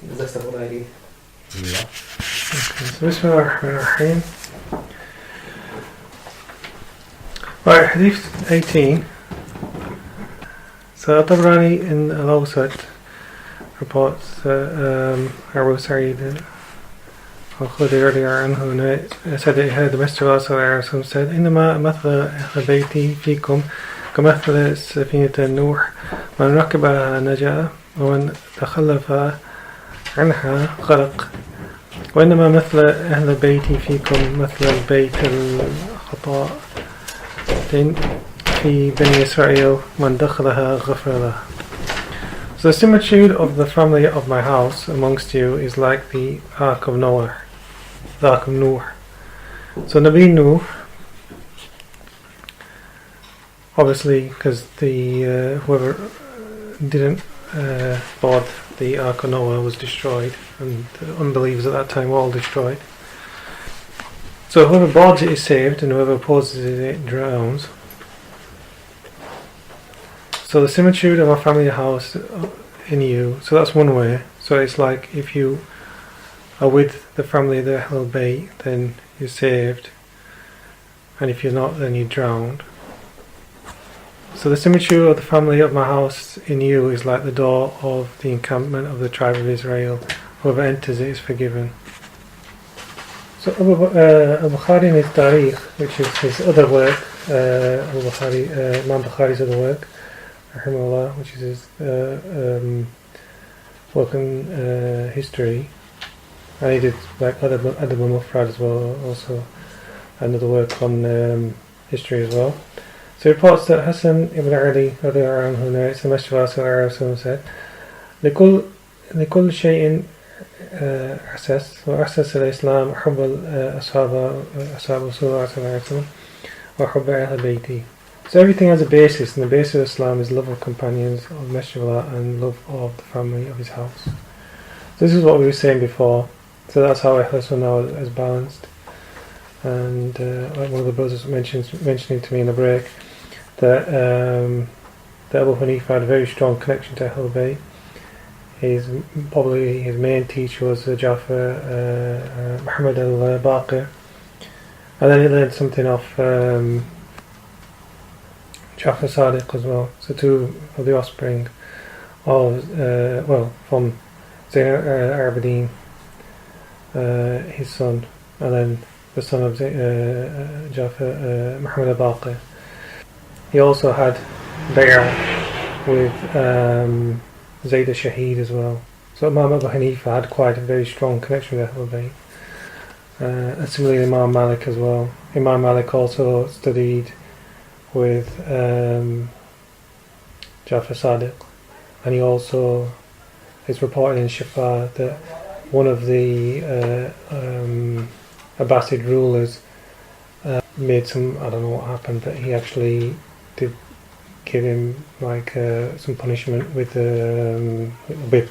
That's the whole idea. Yeah. Okay, so Bismillah ar-Rahman ar-Rahim. Right, Hadith 18. So Al-Nabahani in Al Awsat reports that Abu Sa'id al-Khudri earlier anhu said that he heard the Messenger of Allah said, إنما مثل أهل بيتي فيكم كمثل سفينة نوح من ركبها نجا ومن تخلف عنها غرق وإنما مثل أهل بيتي فيكم مثل البيت الخطاء في بني إسرائيل من دخلها غفر له. So the similitude of the family of my house amongst you is like the Ark of Noah, the Ark of Noah. So Nabi Nuh, obviously, because the whoever didn't board the Ark of Noah was destroyed, and the unbelievers at that time were all destroyed. So whoever boards it is saved, and whoever opposes it drowns. So the similitude of our family house in you, so that's one way. So it's like if you are with the family of the Ahl Al Bayt, then you're saved, and if you're not, then you're drowned. So the similitude of the family of my house in you is like the door of the encampment of the tribe of Israel. Whoever enters it is forgiven. So Al-Bukhari in his Tarikh, which is his other work, Imam Bukhari's other work, rahimahullah, which is his work in history, and he did like Adab al-Mufrad as well, also another work on history as well. So he reports that Hassan ibn Ali who narrates the Messenger of Allah said, لكل شيء أساس وأسس الإسلام حب أصحاب رسول الله صلى الله عليه وسلم وحب أهل بيته. So everything has a basis, and the basis of Islam is love of companions of Messenger of Allah and love of the family of his house. So this is what we were saying before. So that's how Ahl Sunnah is balanced. And like one of the brothers mentioning to me in the break that Abu Hanifa had a very strong connection to Ahl Al Bayt. Probably his main teacher was Jafar Muhammad al-Baqir, and then he learned something off Jafar Sadiq as well. So two of the offspring of from Zayn al-Abidin, his son, and then the son of Jafar Muhammad al-Baqir. He also had bay'ah with Zayd al-Shaheed as well. So Imam Abu Hanifa had quite a very strong connection with Ahl Al Bayt. And similarly Imam Malik as well. Imam Malik also studied with Jafar Sadiq, and he also is reported in Shah that one of the Abbasid rulers made some, I don't know what happened, but he actually did give him like some punishment with a whip,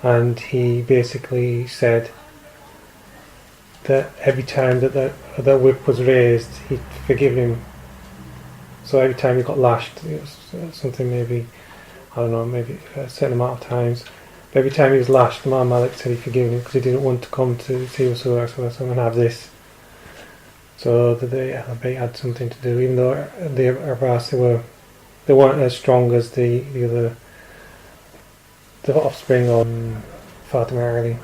and he basically said that every time that whip was raised, he'd forgive him. So every time he got lashed, it was something maybe, I don't know, maybe a certain amount of times, but every time he was lashed, Imam Malik said he forgave him because he didn't want to come to see Rasulullah and have this. So the Ahl Al Bayt had something to do, even though the Abbas they weren't as strong as the offspring of Fatima Ali.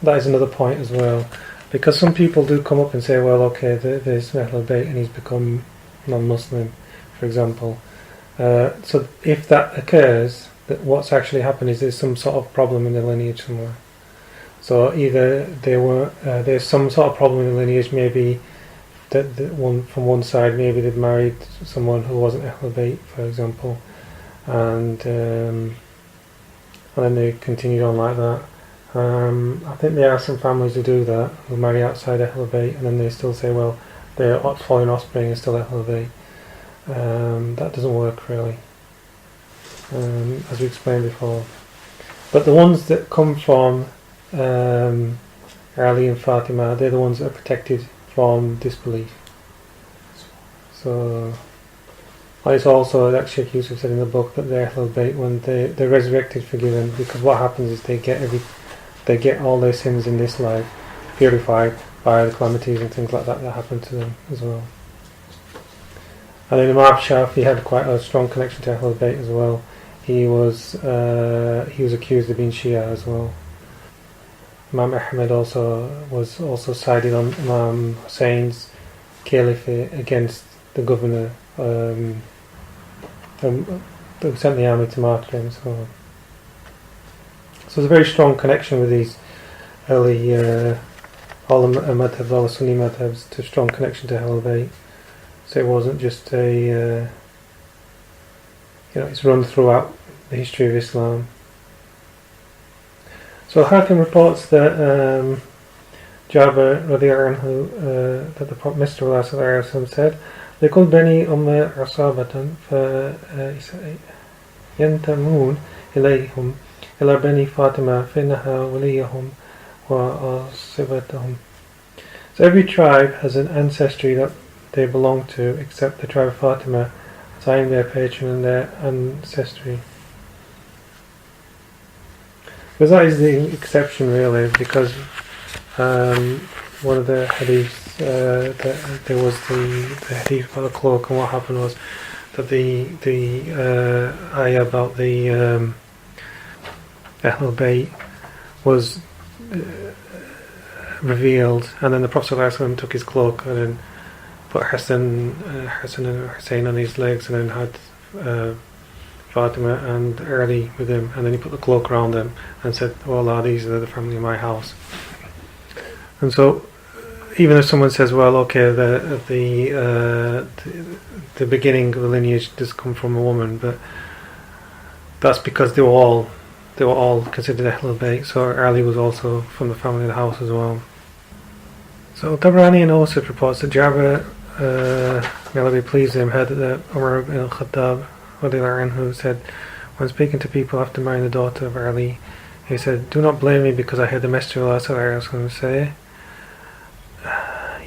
That is another point as well, because some people do come up and say, well, okay, there's Ahl Al Bayt and he's become non-Muslim, for example. So if that occurs, that what's actually happened is there's some sort of problem in the lineage somewhere. So either there's some sort of problem in the lineage, maybe that one from one side, maybe they'd married someone who wasn't Ahl Al Bayt, for example, and then they continued on like that. I think there are some families who do that, who marry outside Ahl Al Bayt, and then they still say, well, their following offspring is still Ahl Al Bayt. That doesn't work really, as we explained before. But the ones that come from Ali and Fatima, they're the ones that are protected from disbelief. So And it's also that Sheikh Yusuf said in the book that the Ahl Al Bayt, when they're resurrected, forgiven, because what happens is they get all their sins in this life purified by the calamities and things like that happen to them as well. And then Imam Shafi had quite a strong connection to Ahl Al Bayt as well. He was accused of being Shia as well. Imam Ahmed was sided on Imam Hussein's caliphate against the governor. They sent the army to martyr him. So there's a very strong connection with these early all the madhabs, all the Sunni madhabs, to strong connection to Ahl Al Bayt. So it wasn't just it's run throughout the history of Islam. So Hakim reports that Jabir radiallahu anhu, that the Prophet Mr. said, لكل بني عصابة فينتمون إليهم إلى بني فاطمة فإنها وليهم وعصبتهم. So every tribe has an ancestry that they belong to, except the tribe of Fatima, as I am their patron and their ancestry. Because that is the exception, really, because one of the hadiths, there was the hadith about the cloak, and what happened was that the ayah about the Ahl Al Bayt was revealed, and then the Prophet ﷺ took his cloak and then put Hassan and Hussein on his legs, and then had Fatima and Ali with him, and then he put the cloak around them and said, "Oh Allah, these are the family of my house." And so, even if someone says, "Well, okay, the beginning of the lineage does come from a woman," but that's because they were all considered Ahl Al Bayt. So Ali was also from the family of the house as well. So Tabrani and Yusuf reports that Jabir, may Allah be pleased with him, heard that Umar ibn al-Khattab who said, when speaking to people after marrying the daughter of Ali, he said, "Do not blame me because I heard the Messenger of Allah say,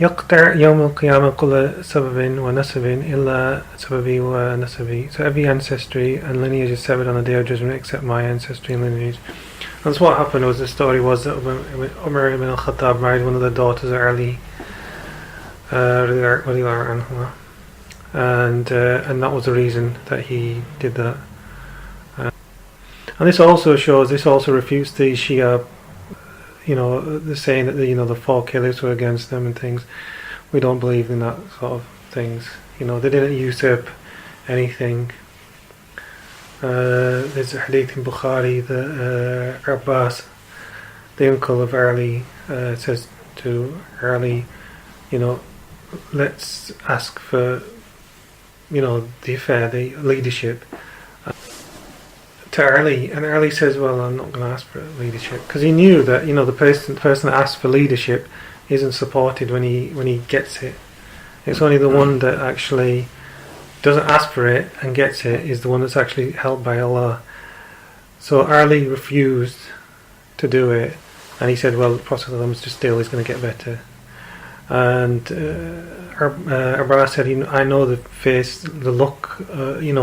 يقطع يوم القيامة كل سبب ونسب إلا سببي ونسبي." So every ancestry and lineage is severed on the Day of Judgment except my ancestry and lineage. And so what happened was, the story was that Umar ibn al-Khattab married one of the daughters of Ali, and that was the reason that he did that. And this also refutes the Shia, the saying that the four caliphs were against them and things. We don't believe in that sort of things. They didn't usurp anything. There's a hadith in Bukhari that Abbas, the uncle of Ali, says to Ali, let's ask for, the affair, the leadership, to Ali. And Ali says, "Well, I'm not going to ask for leadership," because he knew that the person that asks for leadership isn't supported when he gets it. It's only the one that actually doesn't ask for it and gets it is the one that's actually helped by Allah. So Ali refused to do it, and he said, "Well, the Prophet is just still, he's going to get better." And Arfan said, "I know the face, the look, in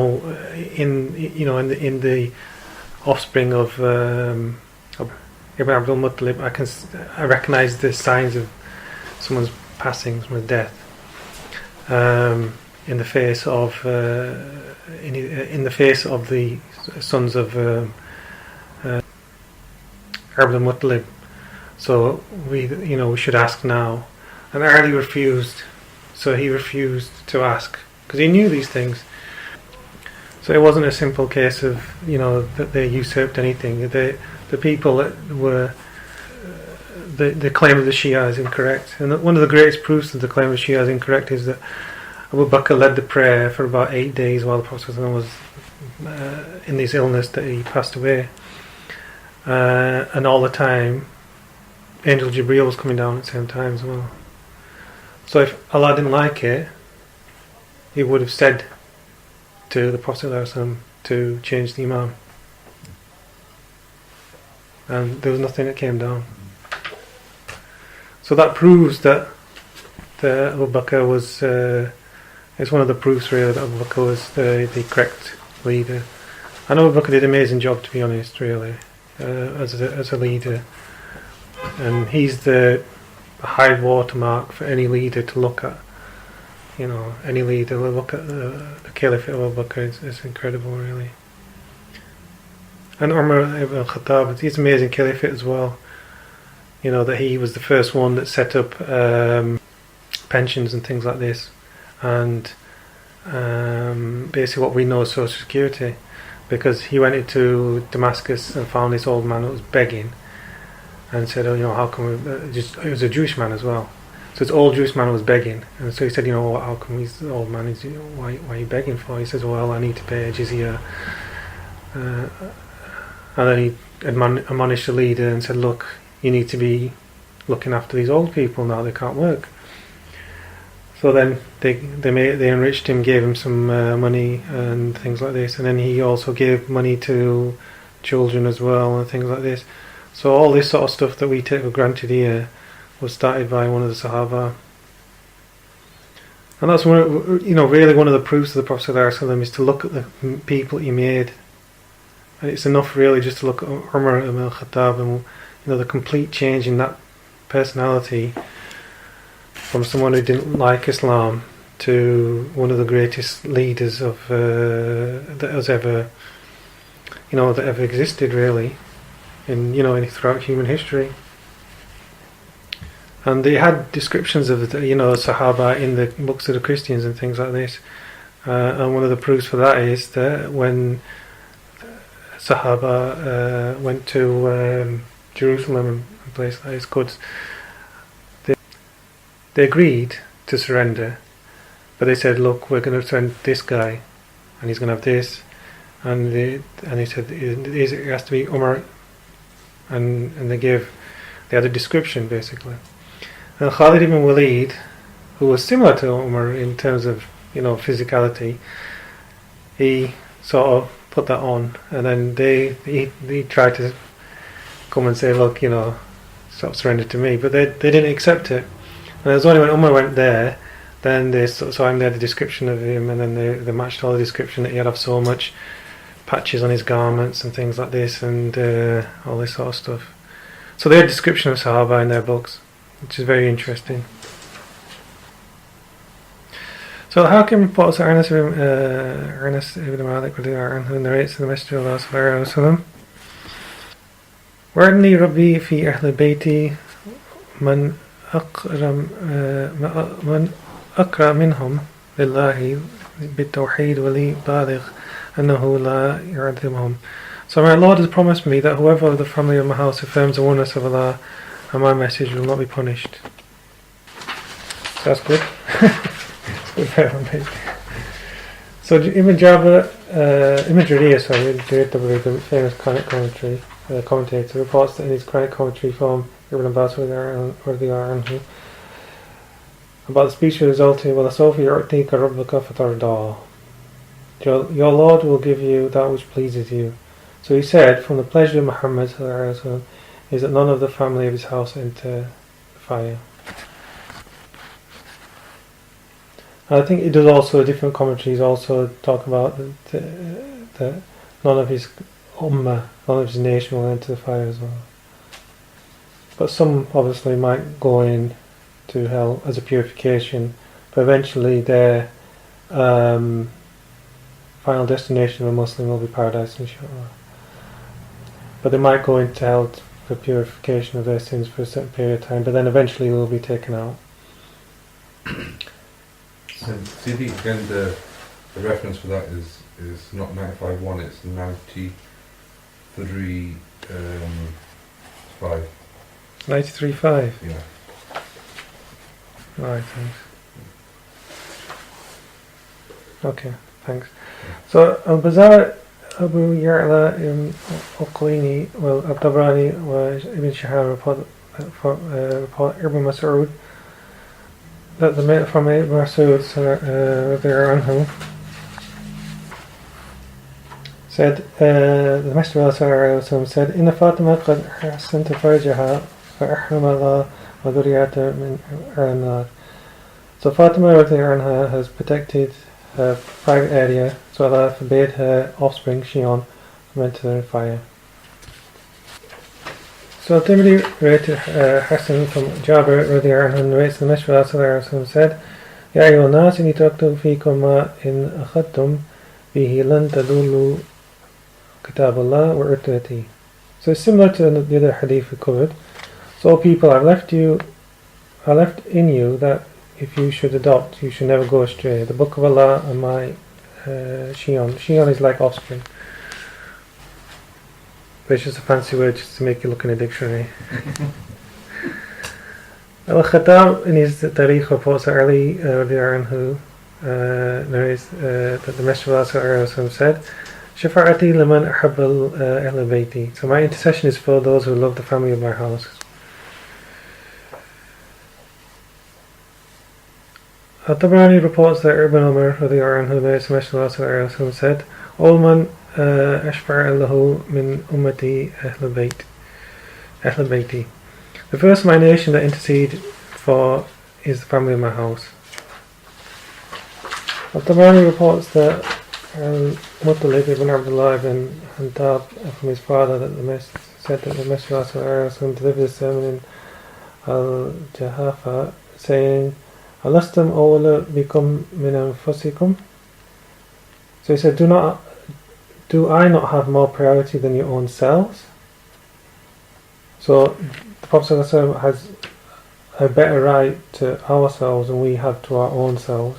the offspring of Ibn Abdul Muttalib. I recognize the signs of someone's passing, someone's death, in the face of the sons of Abdul Muttalib. So we should ask now." And Ali refused. So he refused to ask because he knew these things. So it wasn't a simple case of that they usurped anything. The people that were the claim of the Shia is incorrect. And one of the greatest proofs that the claim of Shia is incorrect is that Abu Bakr led the prayer for about 8 days while the Prophet was in this illness that he passed away, and all the time Angel Jibreel was coming down at the same time as well. So if Allah didn't like it, He would have said to the Prophet ﷺ to change the Imam, and there was nothing that came down. So that proves that Abu Bakr was It's one of the proofs really that Abu Bakr was the correct leader. I know Abu Bakr did an amazing job, to be honest, really, as a leader, and he's the high watermark for any leader to look at. You know, any leader will look at the Caliphate of Abu Bakr. It's incredible, really. And Umar ibn al-Khattab, he's an amazing Caliphate as well. You know, that he was the first one that set up pensions and things like this, and basically what we know as Social Security, because he went into Damascus and found this old man that was begging, and said, "Oh, you know, how come?" It was a Jewish man as well. So this old Jewish man was begging, and so he said, "You know, how come he's the old man? Is, you know, why are you begging for?" He says, "Well, I need to pay a jizya." And then he admonished the leader and said, "Look, you need to be looking after these old people now. They can't work." So then they enriched him, gave him some money and things like this, and then he also gave money to children as well and things like this. So all this sort of stuff that we take for granted here was started by one of the Sahaba, and that's one, you know, really one of the proofs of the Prophet ﷺ is to look at the people he made, and it's enough really just to look at Umar ibn al-Khattab and, you know, the complete change in that personality from someone who didn't like Islam to one of the greatest leaders of that has ever, you know, that ever existed really, in, you know, throughout human history. And they had descriptions of the, you know, Sahaba in the books of the Christians and things like this. And one of the proofs for that is that when Sahaba went to Jerusalem and a place like this, Quds, they agreed to surrender, but they said, "Look, we're going to send this guy, and he's going to have this," and he said it has to be Umar, and they had a description basically. And Khalid ibn Walid, who was similar to Umar in terms of, you know, physicality, he sort of put that on, and then he tried to come and say, "Look, you know, sort of surrender to me," but they didn't accept it. And it was only when Umar went there, then they saw him, they had a description of him, and then they matched all the description that he had so much patches on his garments and things like this, and all this sort of stuff. So they had a description of Sahaba in their books, which is very interesting. So Al-Hakim reports that Anas ibn Malik who narrates in the Messenger of Allah sallallahu alaihi wasallam, "Wa'adni Rabbi fi Ahl Al Bayt man أقرأ منهم لله بالتوحيد ولي بالغ أنه لا يعذبهم." So my Lord has promised me that whoever of the family of my house affirms the oneness of Allah and my message will not be punished. So that's good. It's good. So Ibn Jabir, Ibn Jarir, the famous Quranic commentary commentator, reports that in his Quranic commentary from Ibn Abbas about the speech resulting, وَلَسَوْفَ يُعْطِيكَ رَبُّكَ فَتَرْضَىٰ, your Lord will give you that which pleases you. So he said, from the pleasure of Muhammad is that none of the family of his house enter the fire. And I think it does also, different commentaries also talk about that none of his ummah, none of his nation will enter the fire as well. But some obviously might go in to hell as a purification, but eventually their final destination of a Muslim will be paradise, inshallah. But they might go into hell for purification of their sins for a certain period of time, but then eventually they will be taken out. So see, again, the reference for that is not 95.1, it's 93.5. 93.5? Yeah. Alright, thanks. Okay, thanks. So Al-Bazar, Abu Ya'la Al-Qulini, Al-Tabrani, Ibn Shah report Ibn Mas'ud, that from Ibn Mas'ud anhu, said, the Messenger of Allah said, "Inna Fatima qad hasanta farjaha fa ahram Allah wa dhurriyata min ar-nar." So Fatima radiallahu anha has protected her private area, so Allah forbade her offspring, Shion, from entering the fire. So Al-Tirmidhi rated Hassan from Jabir radiallahu anhu narrates the Messenger sallallahu alaihi wasallam said, Ya ayyuhan nas, inni taraktu fikum ma in akhadtum bihi lan tadullu kitab Allah wa urtati. So it's similar to the other hadith we covered. So people, I left in you that if you should adopt, you should never go astray. The Book of Allah and my Shion. Shion is like offspring. But it's just a fancy word just to make you look in a dictionary. Al-Khattab in his Tariq reports that Ali anhu narrates that the Messenger of Allah said, Shafa'ati liman ahabba Ahl Bayti. So my intercession is for those who love the family of my house. Al-Tabarani reports that Ibn Umar anhu narrates the Messenger of Allah said, All man ashfa'a lahu min ummati Ahl Bayti. The first of my nation that intercede for is the family of my house. Al-Tabarani reports that Muttalib ibn Abdullah ibn Hantab from his father said that the Messenger of Allah delivered a sermon in Al-Jahafa saying, Alastam awala bikum min anfusikum? So he said, do I not have more priority than your own selves? So the Prophet ﷺ has a better right to ourselves than we have to our own selves.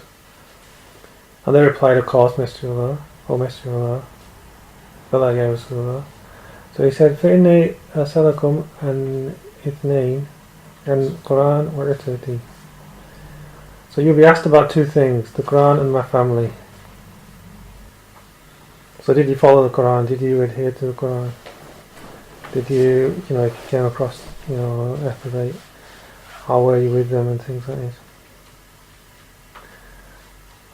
And they replied, of course, Messenger of Allah, O Messenger of Allah, Bala ya Rasulullah. So he said, فَإِنِّي أَسَلَكُمْ أَنْ إِثْنَيْنِ and Quran or Itlati. So you'll be asked about two things, the Quran and my family. So did you follow the Quran? Did you adhere to the Quran? Did you, if you came across, Ahl Al Bayt, how were you with them and things like this?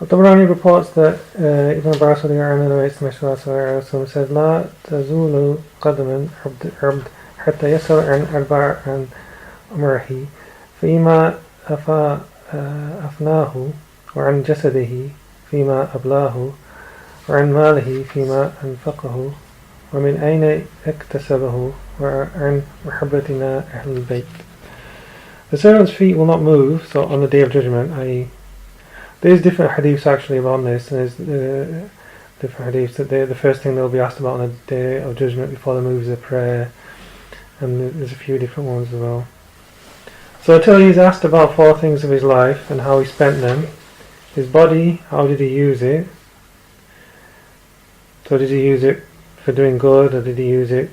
Al-Tabarani reports that Ibn Abbas narrates the Messenger said, La tazulu qadaman abd hatta yasal an arba' an umrihi fima afnahu wa an jasadihi fima ablahu wa an malihi fima anfaqahu wa min ayna iktasabahu wa an muhabbatina Ahl Al Bayt. The servant's feet will not move, so on the Day of Judgment, i.e. There's different hadiths actually about this, and there's different hadiths that the first thing they'll be asked about on the Day of Judgment before they move is a prayer, and there's a few different ones as well. So until he's asked about four things of his life and how he spent them: his body, how did he use it? So did he use it for doing good, or did he use it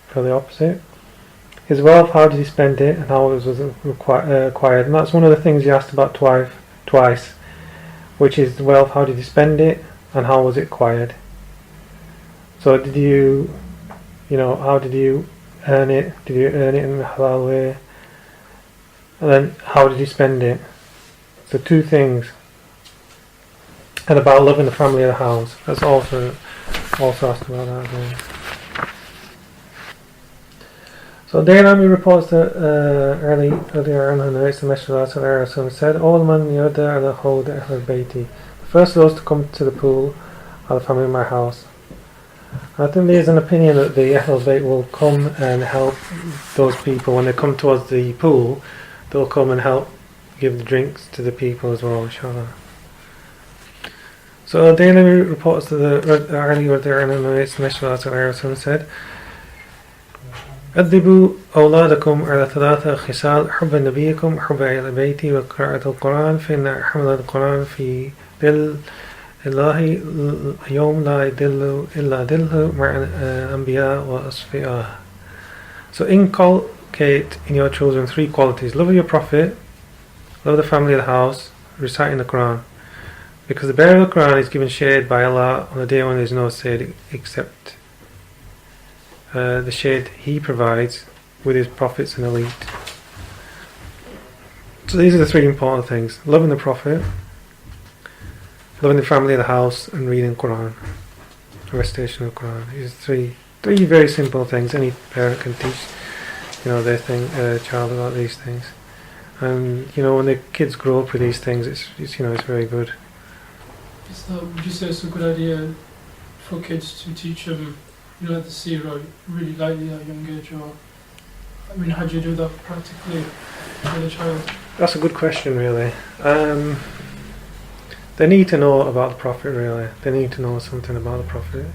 for the opposite? His wealth, how did he spend it, and how it was acquired? And that's one of the things he asked about twice, which is the wealth, how did you spend it, and how was it acquired? So did you, how did you earn it? Did you earn it in a halal way? And then how did you spend it? So two things. And about loving the family of the house. That's also asked about that as well. So Daylami reports that earlier on narrates the Messenger of Allah said, All man yada ala hold Ahl Al Bayti. The first of those to come to the pool are the family of my house. I think there's an opinion that the Ahl Al Bayt will come and help those people when they come towards the pool. They'll come and help give the drinks to the people as well, inshallah. So Daylami reports that the earlier there narrates the Messenger of Allah said, أدبوا أولادكم على ثلاثة خصال حب نبيكم حب أهل بيتي وقراءة القرآن فإن حمل القرآن في ظل الله يوم لا يدل إلا ظله مع الأنبياء وأصفياء. So inculcate in your children three qualities: love of your Prophet, love the family of the house, reciting the Quran. Because the bearer of the Quran is given shade by Allah on the day when there is no shade except the shade He provides with His prophets and elite. So these are the three important things: loving the Prophet, loving the family of the house, and reading Quran, recitation of Quran. These are three very simple things. Any parent can teach, their child about these things. And when the kids grow up with these things, it's very good. Would you say it's a good idea for kids to teach them, the seerah really lightly at a young age, or how do you do that practically with a child? That's a good question, really. They need to know about the Prophet, really. They need to know something about the Prophet.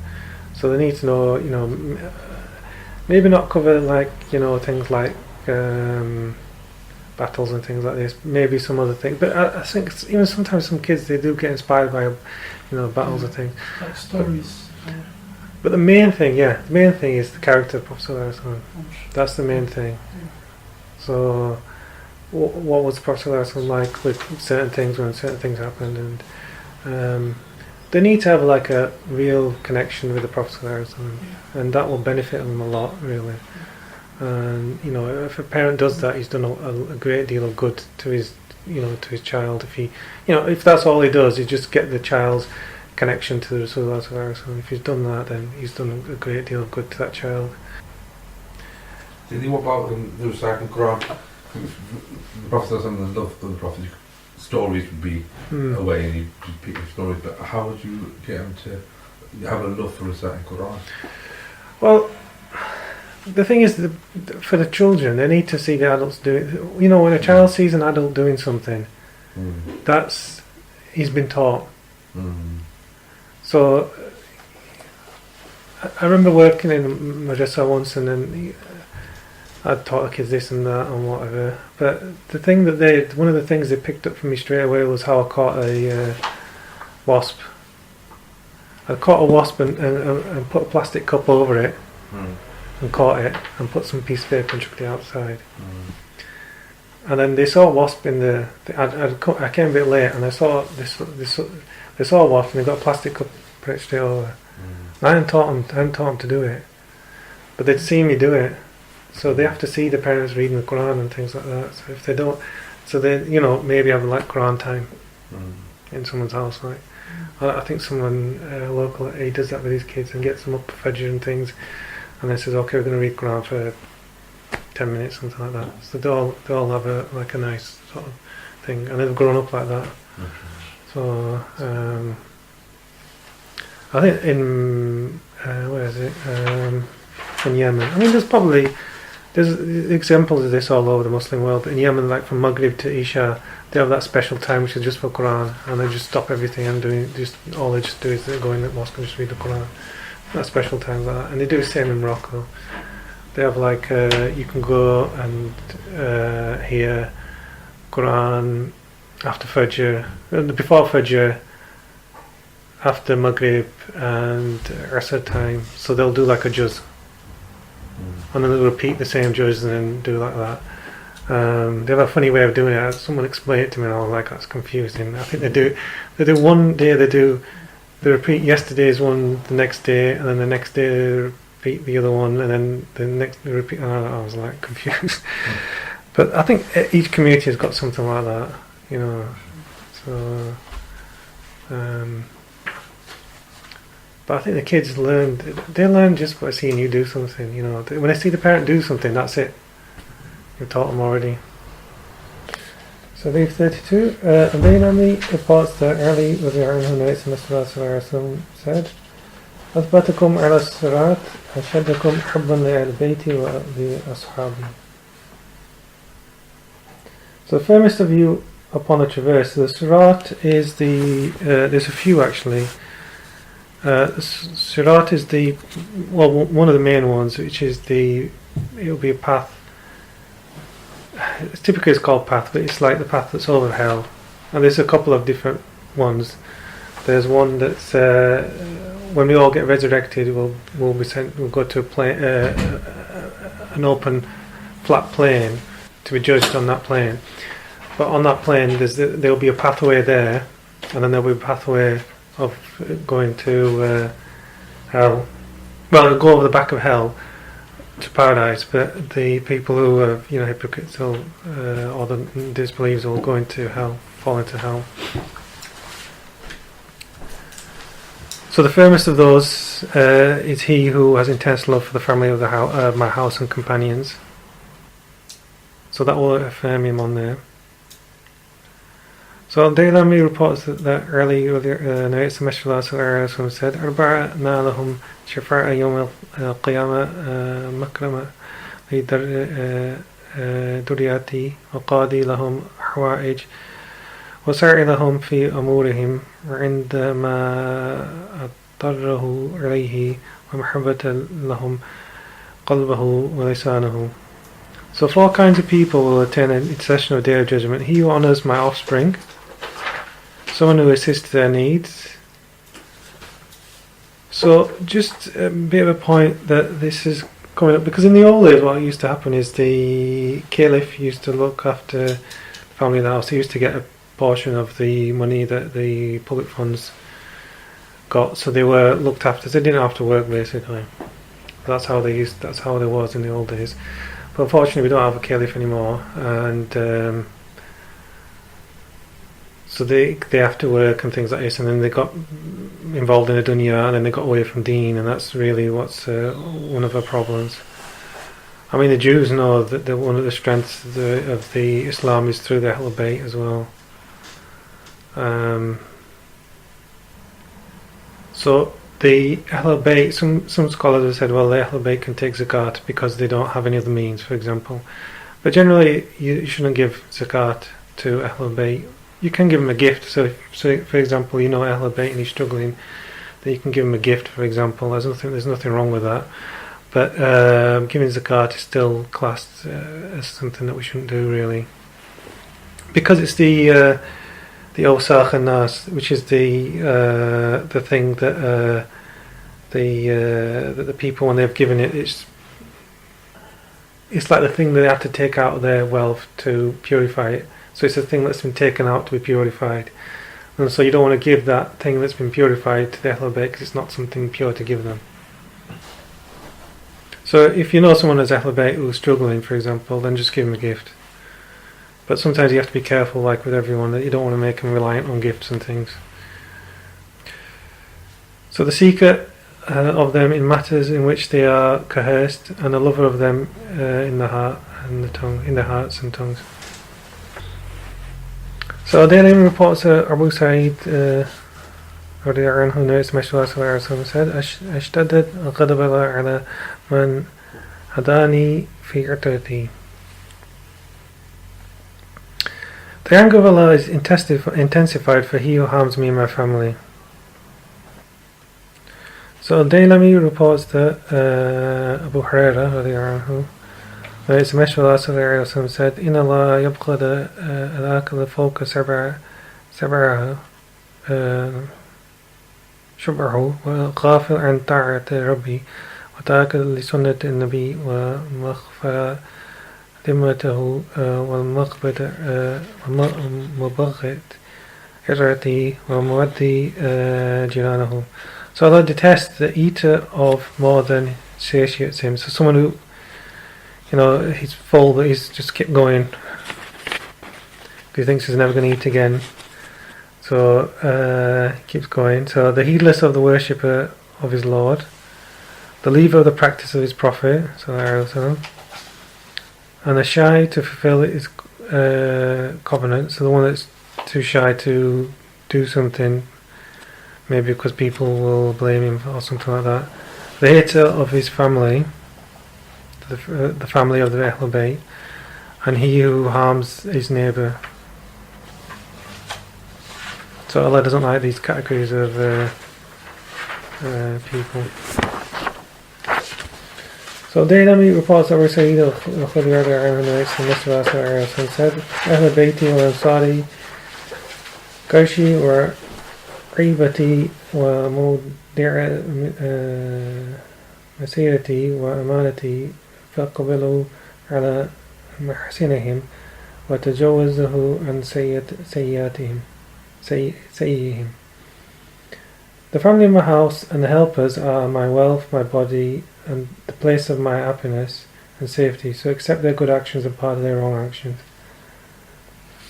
So they need to know, maybe not cover things like battles and things like this. Maybe some other things. But I think even sometimes some kids, they do get inspired by battles and things. Like stories. But the main thing is the character of Prophet ﷺ. That's the main thing. So what was Prophet ﷺ like with certain things when certain things happened, and they need to have like a real connection with the Prophet ﷺ, and that will benefit them a lot, really. And if a parent does that, he's done a great deal of good to his child. If that's all he does, he just get the child's connection to the Rasulullah, and if he's done that, then he's done a great deal of good to that child. What about the reciting Quran? The Prophet and the love for the Prophet, stories would be a way, and you pick the stories. But how would you get him to have a love for reciting Quran? Well, the thing is, for the children, they need to see the adults do it. When a child sees an adult doing something, he's been taught. So I remember working in a madrasa once, and then I'd taught the kids this and that and whatever. But one of the things they picked up from me straight away was how I caught a wasp. I caught a wasp and put a plastic cup over it and caught it and put some piece of paper and chucked it outside. And then they saw a wasp in I came a bit late, and I saw they saw a wasp, and they got a plastic cup, put it straight over. And I hadn't taught them to do it, but they'd seen me do it. So they have to see the parents reading the Quran and things like that. So if they don't, maybe have like Quran time in someone's house. Like I think someone local, he does that with his kids and gets them up for Fajr and things, and then says, okay, we're going to read Quran for 10 minutes, something like that. So they all have a nice sort of thing, and they've grown up like that. So I think in where is it? In Yemen. There's examples of this all over the Muslim world. But in Yemen, like from Maghrib to Isha, they have that special time which is just for Quran, and they just stop everything and all they just do is they go in the mosque and just read the Quran. That special time like that, and they do the same in Morocco. They have you can go and hear Quran after Fajr, before Fajr, after Maghrib and Asr time. So they'll do like a juz, and then they'll repeat the same juz and then do like that. They have a funny way of doing it. Someone explained it to me, and I was like, that's confusing. I think they do one day they repeat yesterday's one the next day, and then the next day they repeat the other one, and then the next they repeat. I was like confused. But I think each community has got something like that, So, but I think the kids learn just by seeing you do something. When they see the parent do something, that's it. You've taught them already. So leaf 32. Al-Bayt reports that Ali narrates and Rasulullah said, أثبتكم على الصراط أشدكم حبا لأهل البيت وأصحابي. So the firmest of you upon the traverse. The Sirat is there's a few actually. Sirat is one of the main ones, which is it'll be a path. Typically it's called path, but it's like the path that's over hell. And there's a couple of different ones. There's one that's when we all get resurrected, we'll be sent. We'll go to a plane, an open, flat plane, to be judged on that plane. But on that plane, there'll be a pathway there, and then there'll be a pathway of going to hell. Well, it'll go over the back of hell to paradise. But the people who are hypocrites or the disbelievers will go into hell, fall into hell. So the firmest of those is he who has intense love for the family of my house and companions. So that will affirm him on there. So Daylami reports that early narrates the Messenger of Allah said, "Arba'a lahum shafa'a yawm al-qiyamah makrama لدرياتي وقاضي لهم حوائج وسعي لهم في أمورهم وعندما اضطره إليه ومحبة لهم قلبه ولسانه." So 4 kinds of people will attain an intercession of Day of Judgment. He who honours my offspring, someone who assists their needs. So just a bit of a point that this is coming up, because in the old days what used to happen is the caliph used to look after the family in the house. He used to get a portion of the money that the public funds got, so they were looked after, so they didn't have to work basically. That's how they was in the old days. But unfortunately we don't have a caliph anymore, and so they have to work and things like this, and then they got involved in the dunya, and then they got away from deen, and that's really what's one of our problems. I mean, the Jews know that one of the strengths of the Islam is through the Ahl Al Bayt as well. So the Ahl Al Bayt, some scholars have said, well, the Ahl Al Bayt can take zakat because they don't have any other means, for example. But generally, you shouldn't give zakat to Ahl Al Bayt. You can give him a gift. So for example, you know Ahl Al Bayt and he's struggling, then you can give him a gift, for example. There's nothing wrong with that. But giving zakat is still classed as something that we shouldn't do, really, because it's the awsakh and nas, which is the thing that the people, when they've given it, it's like the thing that they have to take out of their wealth to purify it. So it's a thing that's been taken out to be purified, and so you don't want to give that thing that's been purified to the Ahl Al Bayt because it's not something pure to give them. So if you know someone as Ahl Al Bayt who's struggling, for example, then just give them a gift. But sometimes you have to be careful, like with everyone, that you don't want to make them reliant on gifts and things. So the seeker of them in matters in which they are coerced, and the lover of them in the heart and the tongue, in their hearts and tongues. So Daily reports Abu Sa'id رضي الله عنه نبي صلى الله عليه وسلم said اشتدت غضب الله على من هداني في عترتي. The anger of Allah is intensified for he who harms me and my family. So Daylami reports that Abu Hurairah رضي الله عنه, it's a Messenger of Allah sallallahu alayhi wa sallam said, إن الله يبغض الآكل فوق سبعها شبعه وغافل عن طاعة ربي وتاكل لسنة النبي ومخفى ذمته والمبغض إرته ومودي جيرانه. So Allah detests the eater of more than satiates him. So someone who, he's full but he's just kept going. He thinks he's never going to eat again. So he keeps going. So the heedless of the worshipper of his Lord, the leaver of the practice of his Prophet, and the shy to fulfill his covenant. So the one that's too shy to do something, maybe because people will blame him or something like that. The hater of his family, the family of the Ahl Al Bayt, and he who harms his neighbour. So Allah doesn't like these categories of people. So Daylami reports that Sayyid al-Khudri said, Ahl Bayti wa Ansari Qarshi wa Qibati wa Mudi'a Masirati wa Amanati فقبلوا على محسنهم وتجوزه عن سيئهم. The family of my house and the helpers are my wealth, my body, and the place of my happiness and safety, so accept their good actions as part of their wrong actions.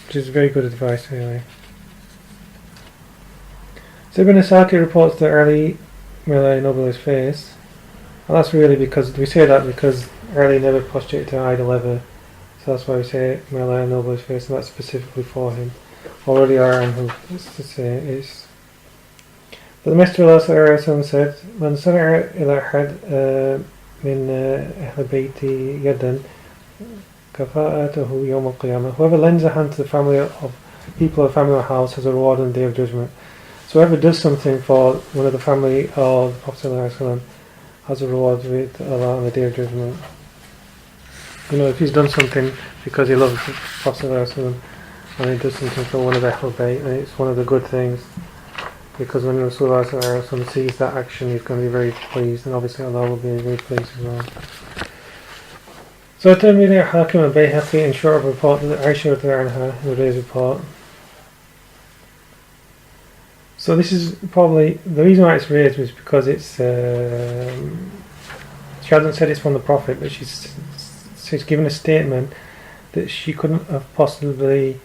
Which is very good advice, really. So Ibn Asakir reports that Ali, may Allah ennoble his face, and that's really because, we say that because Ali never prostrated to an idol ever, so that's why we say may Allah ennoble his face, and that's specifically for him. already are and who is to say is. But the Messenger of Allah said, "Man sana'a ila had min Ahl Bayti yadan kafa'atuhu yawm al-qiyamah." Whoever lends a hand to the family of people of the family of house has a reward on the Day of Judgment. So whoever does something for one of the family of the Prophet ﷺ has a reward with Allah on the Day of Judgment. You know, if he's done something because he loves the Prophet ﷺ and he does something for one of the Ahl Al Bayt, and it's one of the good things, because when Rasulullah ﷺ sees that action, he's going to be very pleased, and obviously Allah will be very pleased as well. So Tirmidhi, Hakim and Bayhaqi in short report that Aisha anha in today's report. So this is probably the reason why it's raised was because it's she hasn't said it's from the Prophet, but she's given a statement that she couldn't have possibly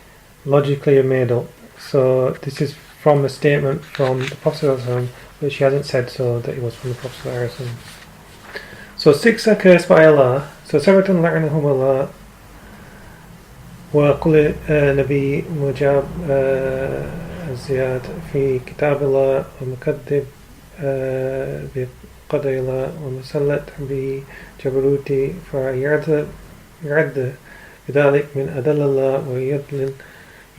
logically have made up. So this is from a statement from the Prophet ﷺ, but she hasn't said so that it was from the Prophet ﷺ. So 6 are cursed by Allah. So Sabatun la'anahum Allah wa kulli nabi mujab زياد في كتاب الله ومكذب بقدر الله ومسلط بجبروتي فيعد بذلك من أدل الله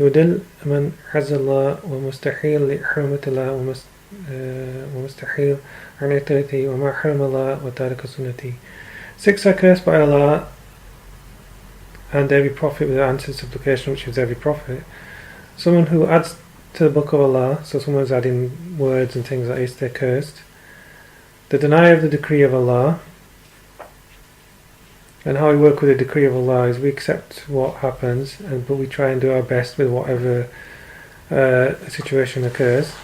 ويدل من عز الله ومستحيل لحرمة الله ومستحيل عن عترته وما حرم الله وتارك سنتي. 6 are cursed by Allah, and every prophet with answers supplication, which is every prophet. Someone who adds to the book of Allah, so someone's adding words and things like this, they're cursed. The denier of the decree of Allah, and how we work with the decree of Allah is we accept what happens, but we try and do our best with whatever situation occurs.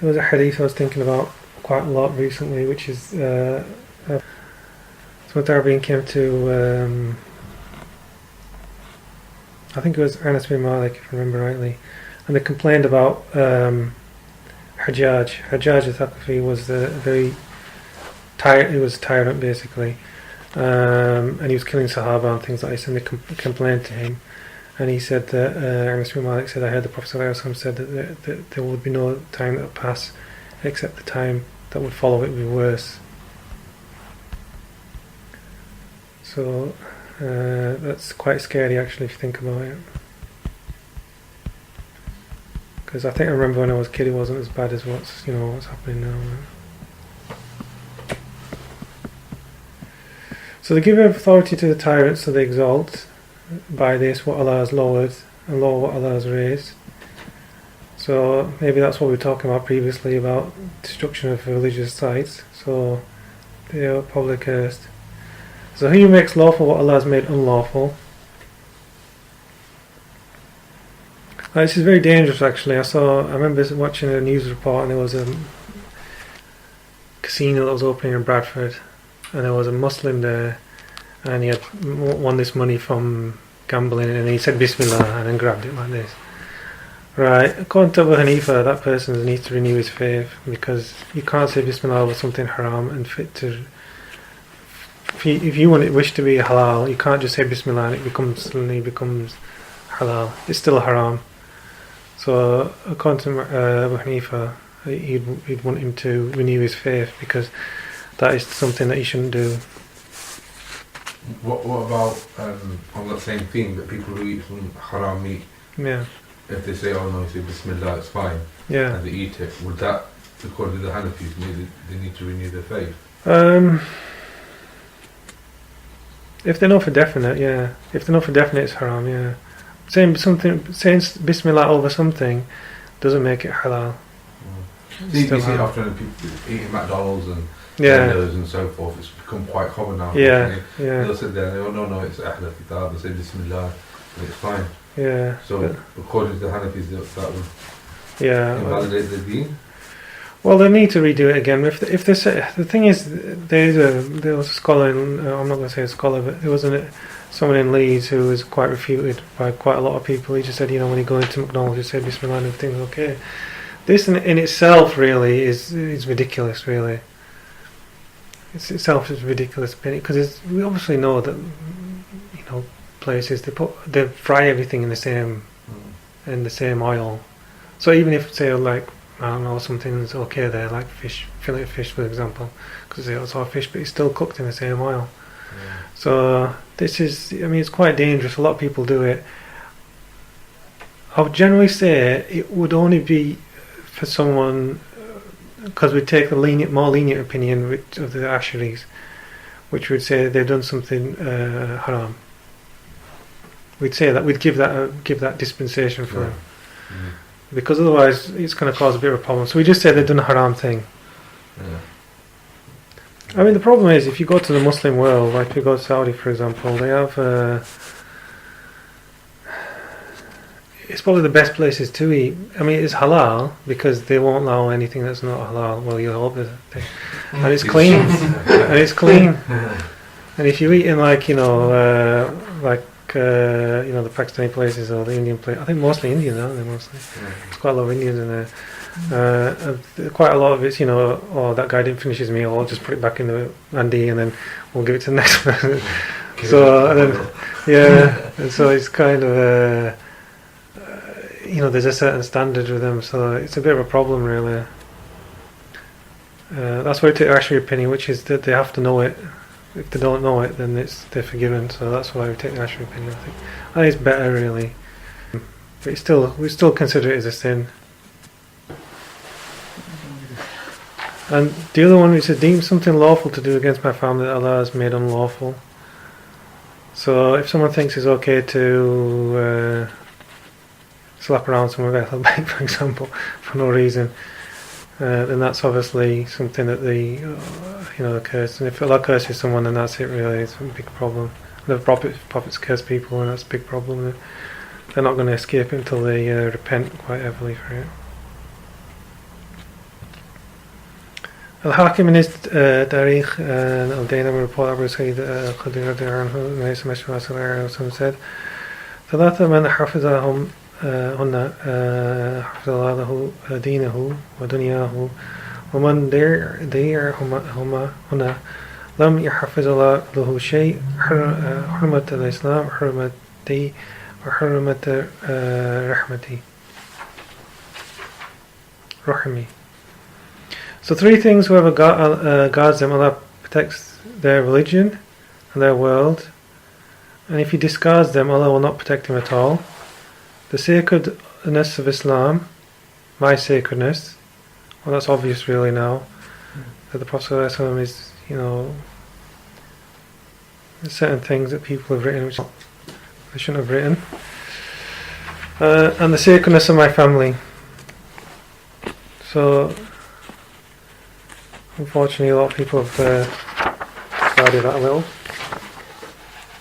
There was a hadith I was thinking about quite a lot recently, which is so Darwin came to I think it was Anas bin Malik, if I remember rightly, and they complained about Hajjaj. Hajjaj al-Thaqafi was he was a tyrant basically, and he was killing Sahaba and things like this, and they complained to him, and he said that Anas bin Malik said, I heard the Prophet ﷺ said that there would be no time that would pass except the time that would follow it would be worse. So that's quite scary actually if you think about it, because I remember when I was a kid it wasn't as bad as what's happening now. So they give authority to the tyrant, so they exalt by this what Allah has lowered and lower what Allah has raised. So maybe that's what we were talking about previously about destruction of religious sites. So they are probably cursed. So he who makes lawful what Allah has made unlawful. This is very dangerous actually. I remember watching a news report, and there was a casino that was opening in Bradford, and there was a Muslim there, and he had won this money from gambling, and he said Bismillah and then grabbed it like this. Right, according to Abu Hanifa, that person needs to renew his faith, because you can't say Bismillah over something haram and fit to. If you want it wish to be halal, you can't just say Bismillah and it suddenly becomes halal. It's still haram. So according to Abu Hanifa, he'd want him to renew his faith, because that is something that he shouldn't do. What about on that same theme, that people who eat some haram meat, if they say, oh no, you say Bismillah, it's fine, and they eat it, would that, according to the Hanafis, they need to renew their faith? If they know for definite, if they know for definite it's haram, saying Bismillah over something doesn't make it halal. So you see it often people eating McDonald's and vendors and so forth. It's become quite common now. They'll sit there and they go, no, it's Ahl Kitab, they'll say Bismillah and it's fine. So according to the Hanafis, that would invalidate the deen? Well, they need to redo it again. If they say, the thing is, there was a scholar I'm not going to say a scholar, but there was someone in Leeds who was quite refuted by quite a lot of people. He just said, when you go into McDonald's, you say Bismillah and everything's okay. This in itself really is ridiculous. Really, itself is ridiculous, because we obviously know that places they fry everything in the same in the same oil. So even if, say, like, I don't know, something's okay there, like fish, fillet of fish, for example, because it's all fish, but it's still cooked in the same oil. Yeah. So this is, I mean, it's quite dangerous. A lot of people do it. I would generally say it would only be for someone, because we take the more lenient opinion of the Asharis, which would say they've done something haram. We'd say that, we'd give that dispensation for them, because otherwise it's going to cause a bit of a problem. So we just say they've done a haram thing. Yeah. I mean, the problem is, if you go to the Muslim world, like if you go to Saudi, for example, they have it's probably the best places to eat. I mean, it's halal because they won't allow anything that's not halal. Well, you hope that and it's clean, and it's clean. And if you eat in, like, you know, the Pakistani places or the Indian place, I think mostly Indian, aren't they? Mostly, there's quite a lot of Indians in there. Quite a lot of it's, you know, oh, that guy didn't finish his meal, I'll just put it back in the Andy and then we'll give it to the next person. So, and then, yeah, and so it's kind of, you know, there's a certain standard with them, so it's a bit of a problem, really. That's why I take the opinion, which is that they have to know it. If they don't know it, then they're forgiven. So that's why we take the Ashari opinion. I think it's better, really, but we still consider it as a sin. And the other one is to deem something lawful to do against my family that Allah has made unlawful. So if someone thinks it's okay to slap around someone with Ahl Al Bayt, for example, for no reason, then that's obviously something that curse. And if Allah curses someone, then that's it, really. It's a big problem. The prophets curse people, and that's a big problem. They're not going to escape it until they repent quite heavily for it. Al-Hakim in his Tarikh al-Dainam report, Abu Sayyid al-Khudri radiallahu anhu, Nabi sallallahu alayhi wa sallam said, ثلاثة من حفظهم هن حفظ الله له دينه ودنياه ومن ضيعهما هنا لم يحفظ الله له شيء حرمة الإسلام حرمتي وحرمة رحمي. So three things: whoever guards them, Allah protects their religion and their world, and if he discards them, Allah will not protect him at all. The sacredness of Islam, my sacredness, well, that's obvious, really, now that the Prophet ﷺ is, you know, there's certain things that people have written which they shouldn't have written, and the sacredness of my family. So unfortunately, a lot of people have discarded that a little.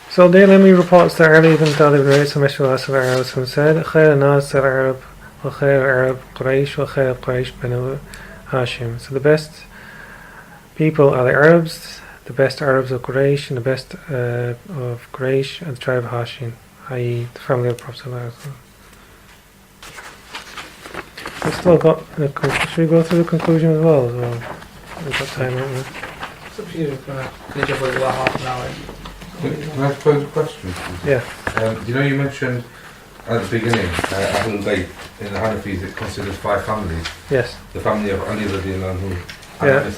So Dailami reports that Ali ibn Talib narrates from Messenger said, خير الناس العرب وخير العرب قريش وخير قريش بنو Hashim. So the best people are the Arabs, the best Arabs are Quraysh, and the best of Quraysh and the tribe of Hashim, i.e. the family of the Prophet. We've still got should we go through the conclusion as well? We've got time, haven't we? It's up to you. If you want to finish up with about half an hour. Can I pose a question? Yeah. You know, you mentioned at the beginning, Ahl Al Bayt, in the Hanafis, it considers 5 families. Yes. The family of Ali radiallahu anhu. Yeah.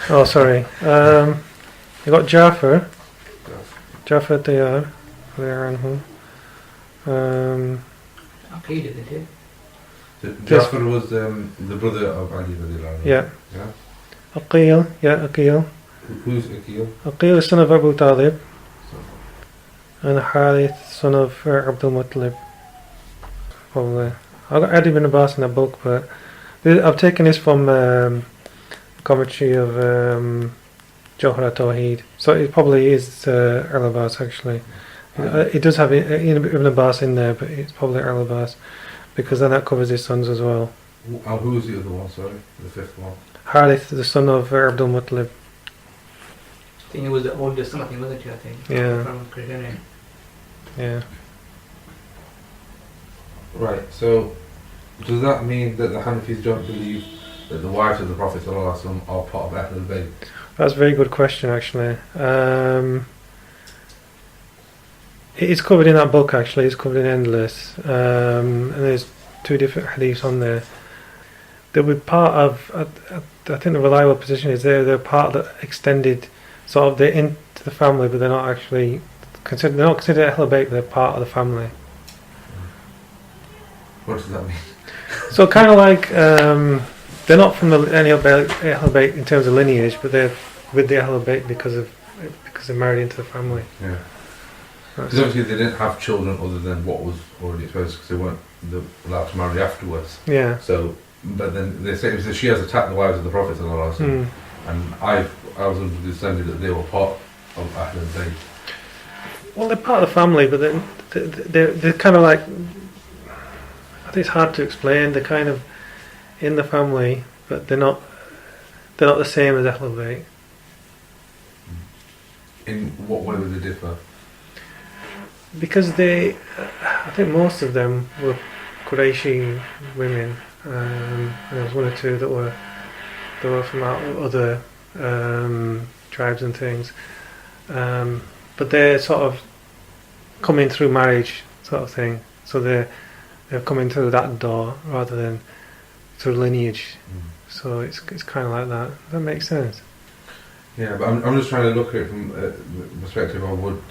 Oh, sorry. You got Jafar Diyar anhu. Okay, did it? Jafar was the brother of Ali radiallahu anhu. Yeah. Yeah. Aqil. Who's Aqil? Aqil is son of Abu Talib, and Harith, son of Abdul Muttalib. Probably. I've got Adi ibn Abbas in that book, but I've taken this from commentary of Jawhar Tawheed. So it probably is Al Abbas, actually. It does have Ibn Abbas in there, but it's probably Al Abbas, because then that covers his sons as well. Who's the other one, sorry? The 5th one? Harith, the son of Abdul Muttalib. I think he was the oldest son, wasn't he? I think. Yeah. From Christianity. Yeah. Right, so does that mean that the Hanafis don't believe that the wives of the Prophet ﷺ are part of Ahl Al Bayt? That's a very good question, actually. It is covered in that book actually. It's covered in Endless, and there's 2 different hadiths on there. They were part of. I think the reliable position is they're part of the extended, sort of they're into the family, but they're not actually considered. They're not considered Ahl Al Bayt, but they're part of the family. What does that mean? So kind of like they're not from any Ahl Al Bayt in terms of lineage, but they're with the Ahl Al Bayt because they're married into the family. Yeah. Because obviously they didn't have children other than what was already exposed, because they weren't allowed to marry afterwards. Yeah. So, but then they say that she has attacked the wives of the Prophet ﷺ, and I was understanding that they were part of Ahl Al Bayt. Well, they're part of the family, but then they're kind of like. I think it's hard to explain. They're kind of in the family, but they're not. They're not the same as Ahl Al Bayt. In what way would they differ? Because I think most of them were Qurayshi women, and there was 1 or 2 that were from other tribes and things, but they're sort of coming through marriage, sort of thing. So they're coming through that door rather than through lineage. So it's kind of like that. Does that make sense? Yeah, but I'm just trying to look at it from the perspective of would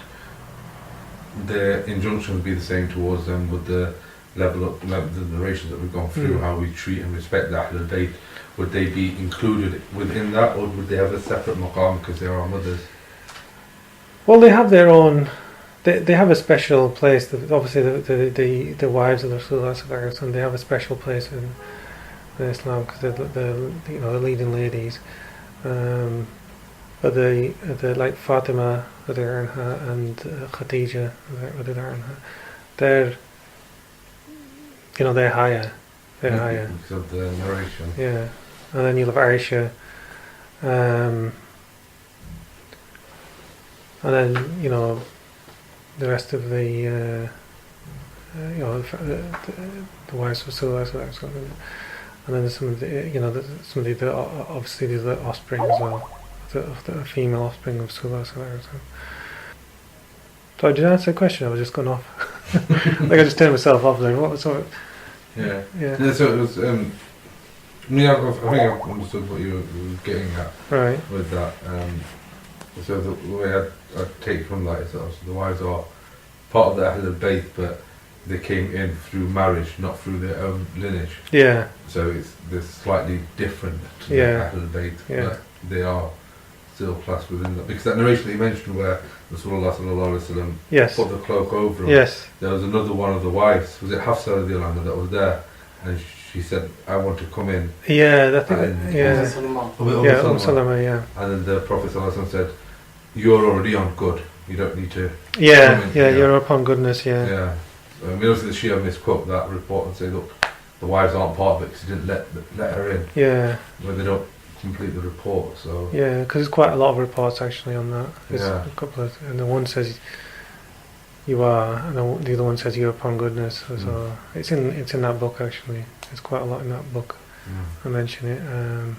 the injunctions be the same towards them? Would the level of the narrations that we've gone through, how we treat and respect the Ahl Al Bayt, would they be included within that, or would they have a separate maqam because they are our mothers? Well, they have their own. They have a special place. Obviously, the wives of the Rasulullah, and they have a special place in Islam because they're the leading ladies. But the like Fatima and Khadija, they're they're higher. They're higher because of the narration. Yeah, and then you'll have Aisha, and then the rest of the the wives of Rasulullah, and then some of the obviously the offspring as well. The female offspring of Rasulullah. So did I answer the question? I was just going off. Like I just turned myself off there. What was it? Yeah. Yeah. So it was. I think I've understood what you were getting at. Right. With that. So the way I take from that is that the wives are part of the Ahl Al Bayt, but they came in through marriage, not through their own lineage. Yeah. So they're slightly different to the Ahl Al Bayt, but they are still classed within that. Because that narration that you mentioned where Rasulullah sallallahu alaihi wasallam put the cloak over him, there was another one of the wives, was it Hafsa radiallahu anha, that was there, and she said, I want to come in. Yeah, that thing. Salama, yeah. And then the Prophet sallallahu alaihi wasallam said, you're already on good, you don't need to you're upon goodness, yeah. I mean, obviously the Shia misquote that report and say, look, the wives aren't part of it because he didn't let her in. Yeah. Where they don't complete the report, so. Yeah, because there's quite a lot of reports actually on that. There's a couple of, and the one says you are, and the other one says you're upon goodness. So it's in that book actually. There's quite a lot in that book. I mention it. I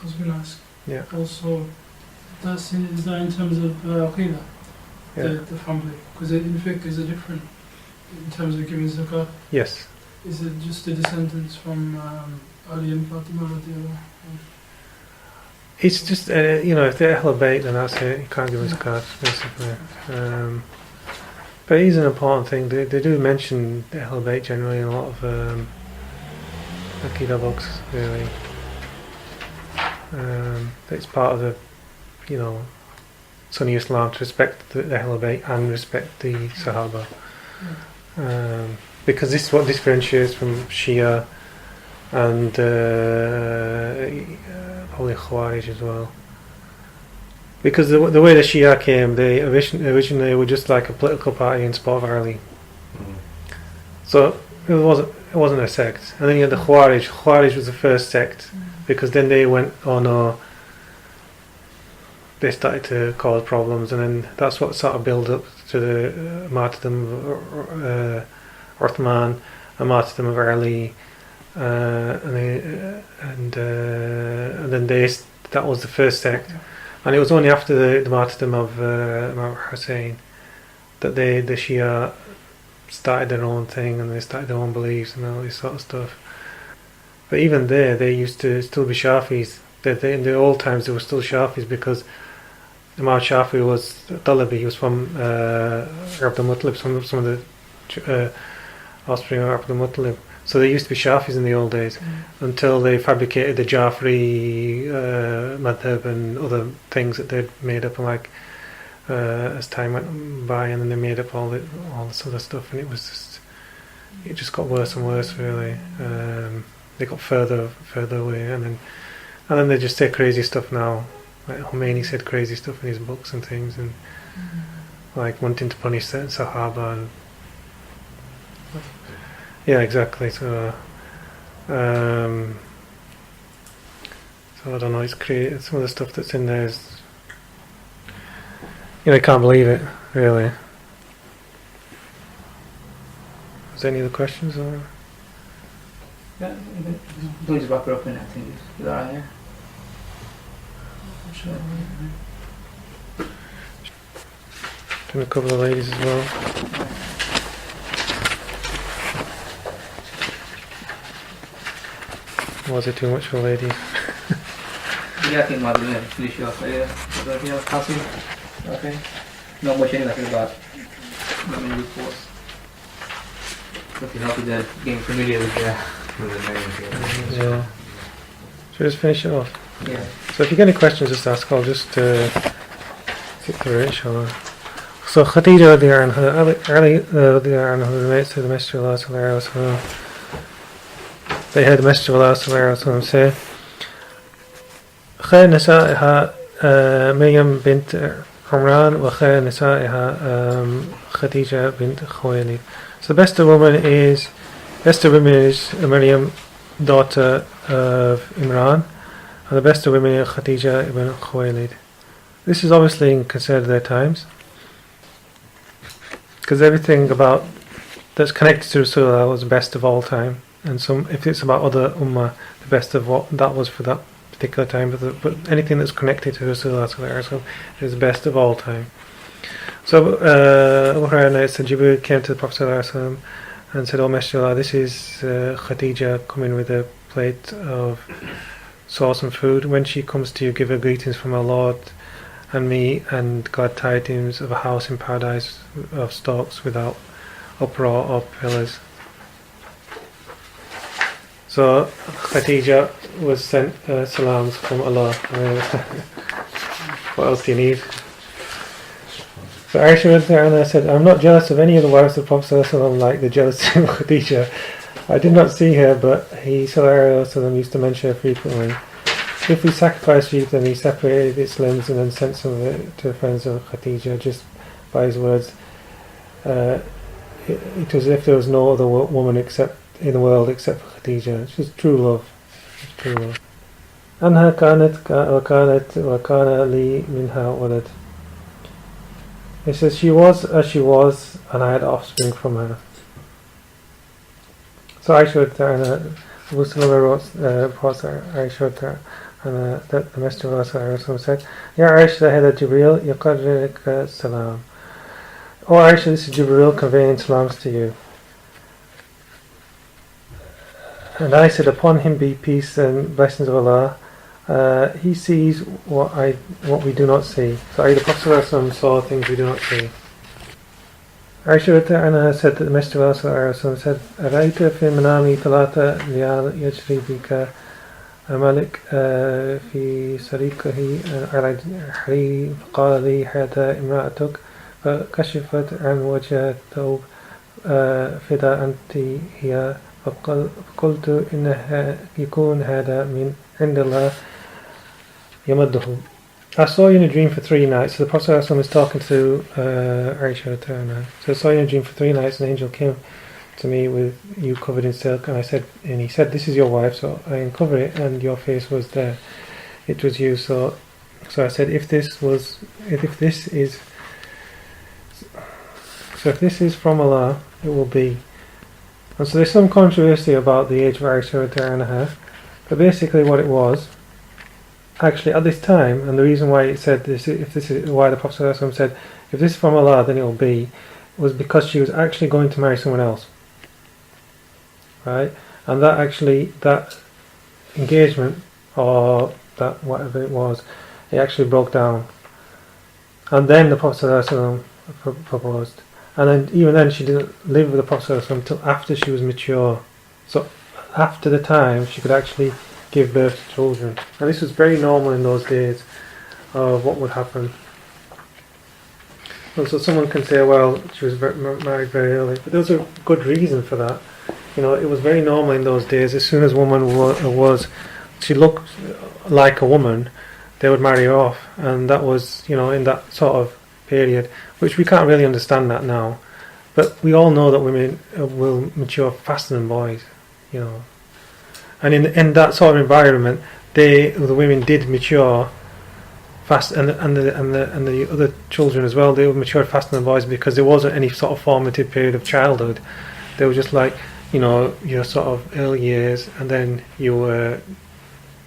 was going to ask. Yeah. Also, is that in terms of Aqidah, the family? Because in fiqh is it different in terms of giving zakah? Yes. Is it just the descendants from Ali and Fatima radiallahu? It's just if they're Ahl Al Bayt, then that's it. You can't give zakat basically. But it is an important thing. They do mention the Ahl Al Bayt generally in a lot of Aqidah books, really. It's part of the, Sunni Islam to respect the Ahl Al Bayt and respect the Sahaba. Because this is what differentiates from Shia and probably Khawarij as well. Because the way the Shia came, they originally were just like a political party in support of Ali. So it wasn't a sect. And then you had the Khawarij. Khawarij was the first sect because then they went, oh no, they started to cause problems, and then that's what sort of built up to the martyrdom of Uthman, a martyrdom of Ali, and then that was the first sect. And it was only after the martyrdom of Imam Hussein that the Shia started their own thing and they started their own beliefs and all this sort of stuff. But even there, they used to still be Shafis. In the old times, they were still Shafis because Imam Shafi was Talabi. He was from Abdul Muttalib, some of the offspring of Abdul Muttalib. So they used to be Shafis in the old days until they fabricated the Jafri madhab and other things that they'd made up, like as time went by, and then they made up all this other stuff, and it just got worse and worse. Really, they got further away, and then they just say crazy stuff now. Like Khomeini said crazy stuff in his books and things, and like wanting to punish certain Sahaba and. Yeah, exactly. So I don't know. It's created some of the stuff that's in there is, I can't believe it. Really. Is there any other questions? Or? Yeah, we'll just wrap it up, and I think it's alright here. Doing a couple of ladies as well. Was it too much for ladies? Yeah, I think my will finish off later. Okay. Not much anything about women reports. But to help with that, getting familiar with the names. Yeah. Should we just finish it off? Yeah. So if you get any questions, just ask. I'll just sit through it, inshallah. So Khadija radiallahu anha, Ali radiallahu anhu relates to the Messenger of Allah sallallahu alaihi wasallam. They heard the Messenger of Allah sallallahu alaihi wasallam say, خير نسائها مريم بنت عمران وخير نسائها خديجة بنت خويلد. So the best of women is Maryam, daughter of Imran, and the best of women is Khadija ibn Khuwaylid. This is obviously in considered their times, because everything about that's connected to Rasulullah was the best of all time. And if it's about other ummah, the best of what that was for that particular time, but anything that's connected to Rasulullah is the best of all time. So Abu Hurairah said Jibreel came to the Prophet ﷺ and said, "O Messenger of Allah, this is Khadija coming with a plate of sauce and food. When she comes to you, give her greetings from our Lord and me, and glad tidings of a house in paradise of stalks without uproar or pillars." So Khadija was sent salams from Allah. What else do you need? So Aisha said, "I'm not jealous of any of the wives of the Prophet ﷺ like the jealousy of Khadija. I did not see her, but he ﷺ used to mention her frequently. If we sacrificed sheep, then he separated its limbs and then sent some of it to the friends of Khadija just by his words. It was as if there was no other woman in the world except for Khadija." It's just true love. It's true love. أنها كانت وكان لي منها ولد. It says she was as she was, and I had offspring from her. So Aisha Muslim wrote reports Aisha and that the Messenger of Allah said, "Ya Aisha, Hada Jibreel yuqarrik salam." "O Aisha, this is Jibreel conveying salams to you." And I said, "Upon him be peace and blessings of Allah. He sees what we do not see." So the Prophet saw things we do not see. Aisha said that the Messenger of Allah said, "Araita fi manami thalatha liyal yajri bika malik fi sarikahi ala hariri faqala li hada imra'atuk فكشفت عن وجه الثوب فدا أنت هي فقلت إنها يكون هذا من عند الله يمده." I saw you in a dream for 3 nights. So the Prophet ﷺ is talking to Aisha. So I saw you in a dream for 3 nights. An angel came to me with you covered in silk, and he said, "This is your wife." So I uncovered it, and your face was there. It was you. So I said, if this is from Allah, it will be. And so there's some controversy about the age of Aisha, but basically what it was actually at this time, and the reason why it said this, if this is why the Prophet ﷺ said, if this is from Allah, then it will be, was because she was actually going to marry someone else, right? And that engagement, or that whatever it was, it actually broke down. And then the Prophet ﷺ proposed. And then even then she didn't live with the Prophet ﷺ until after she was mature. So after the time she could actually give birth to children. And this was very normal in those days of what would happen. And so someone can say, well, she was married very early. But there was a good reason for that. You know, it was very normal in those days. As soon as a woman she looked like a woman, they would marry her off. And that was, you know, in that sort of period, which we can't really understand that now. But we all know that women will mature faster than boys, you know. And in that sort of environment, the women did mature fast, and the other children as well. They would mature faster than boys because there wasn't any sort of formative period of childhood. They were just like, you know, your sort of early years, and then you were,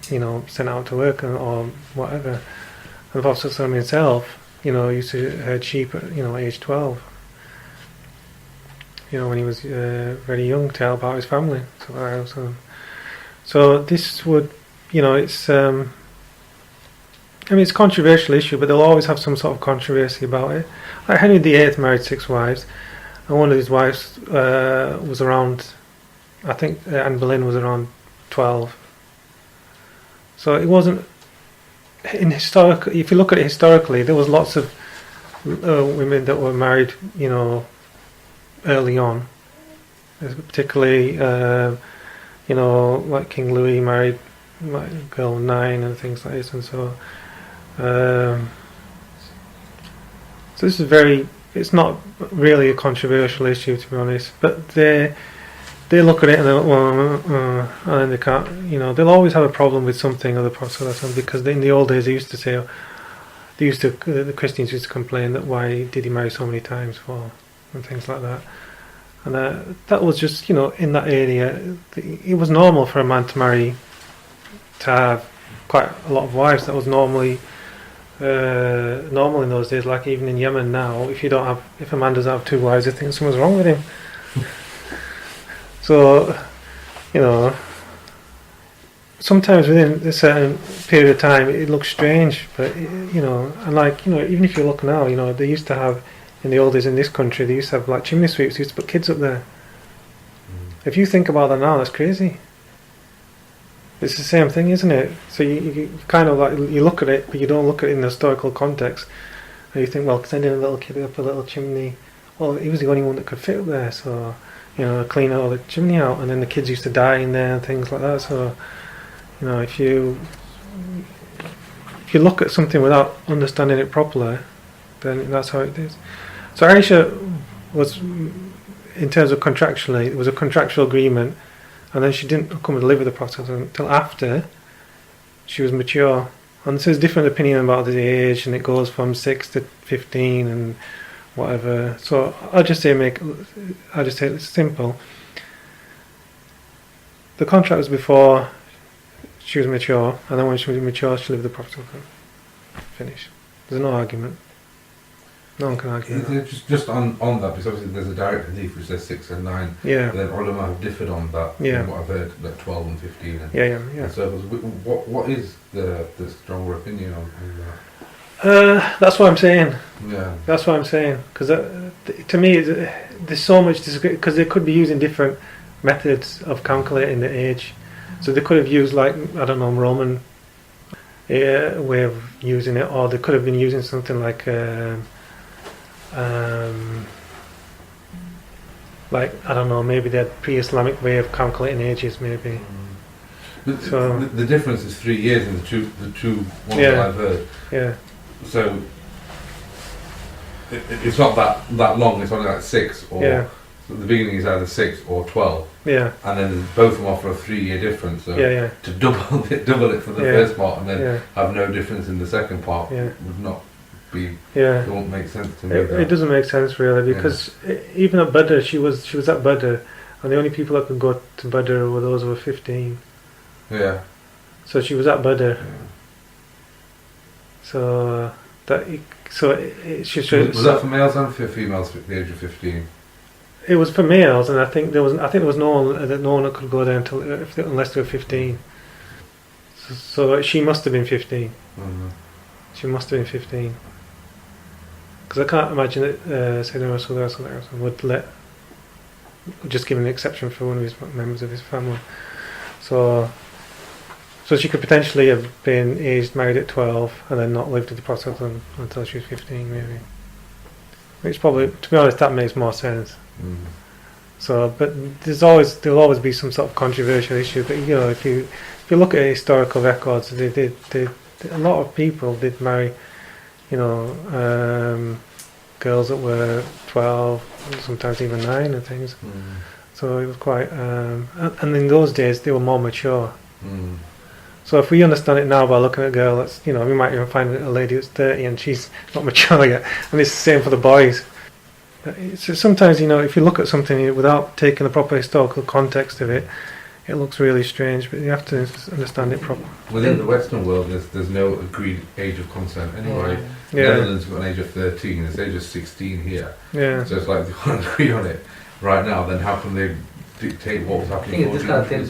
you know, sent out to work or whatever. And the Prophet ﷺ himself, you know, used to herd sheep at, you know, age 12. You know, when he was very young, to help out his family. So this would, you know, it's I mean, it's a controversial issue, but they'll always have some sort of controversy about it. Like Henry VIII married 6 wives, and one of his wives was around, I think Anne Boleyn was around 12. So it wasn't, if you look at it historically, there was lots of women that were married, you know, early on. Particularly, you know, like King Louis married like a girl 9 and things like this, and so this is it's not really a controversial issue, to be honest, but they look at it and and then they can't, you know, they'll always have a problem with something of the Prophet, because in the old days they used to say, the Christians used to complain that why did he marry so many times for, and things like that. And that was just, you know, in that area, it was normal for a man to have quite a lot of wives. That was normally normal in those days. Like even in Yemen now, if a man doesn't have 2 wives, they think something's wrong with him. So, you know, sometimes within a certain period of time, it looks strange. But you know, and like, you know, even if you look now, you know, they used to have. In the old days in this country, they used to have like chimney sweeps. They used to put kids up there. If you think about that now, that's crazy. It's the same thing, isn't it? So you kind of like, you look at it, but you don't look at it in the historical context. And you think, well, sending a little kid up a little chimney, well, he was the only one that could fit up there, so, you know, clean all the chimney out, and then the kids used to die in there and things like that. So, you know, if you look at something without understanding it properly, then that's how it is. So Aisha was, in terms of contractually, it was a contractual agreement, and then she didn't come and live with the Prophet until after she was mature. And there's different opinion about the age, and it goes from 6 to 15 and whatever. So I'll just say it's simple. The contract was before she was mature, and then when she was mature, she lived with the Prophet. Finish. There's no argument. No one can argue that. Just on that, because obviously there's a direct hadith which says 6 and 9. Yeah. Then ulama have differed on that. Yeah. From what I've heard, like 12 and 15. And, Yeah. And so what is the stronger opinion on that? That's what I'm saying. Yeah. That's what I'm saying. Because to me, there's so much disagreement, because they could be using different methods of calculating the age. So they could have used, like, I don't know, Roman way of using it, or they could have been using something like I don't know, maybe the pre-Islamic way of calculating ages, maybe. So the difference is 3 years in the two ones that I've heard. Yeah. So it's not that long. It's only like 6 or. So the beginning is either 6 or 12. Yeah. And then both of them offer a 3-year difference. So to double it for the first part and then have no difference in the second part would not be. It won't make sense to me. It doesn't make sense really, because even at Badr, she was at Badr, and the only people that could go to Badr were those who were 15. Yeah. So she was at Badr. So it should. Was that for males and for females at the age of 15? It was for males, and I think there was no one that could go there unless they were 15. So she must have been 15. Mm-hmm. She must have been 15. Because I can't imagine that Sayyidina Rasulullah would just give an exception for one of his members of his family. So she could potentially have been married at 12 and then not lived with the Prophet until she was 15, maybe. Which probably, to be honest, that makes more sense. Mm. So, but there'll always be some sort of controversial issue. But if you look at historical records, a lot of people did marry, girls that were 12, sometimes even 9 and things. Mm. So it was quite, and in those days they were more mature. Mm. So if we understand it now by looking at a girl that's, we might even find a lady that's 30 and she's not mature yet, and it's the same for the boys. So sometimes, if you look at something without taking the proper historical context of it, it looks really strange, but you have to understand it properly. Within the Western world, there's no agreed age of consent anyway. Yeah. Netherlands got an age of 13, it's age of 16 here. Yeah. So it's like, if they want to agree on it right now, then how can they dictate what was I happening? think this kind of thing,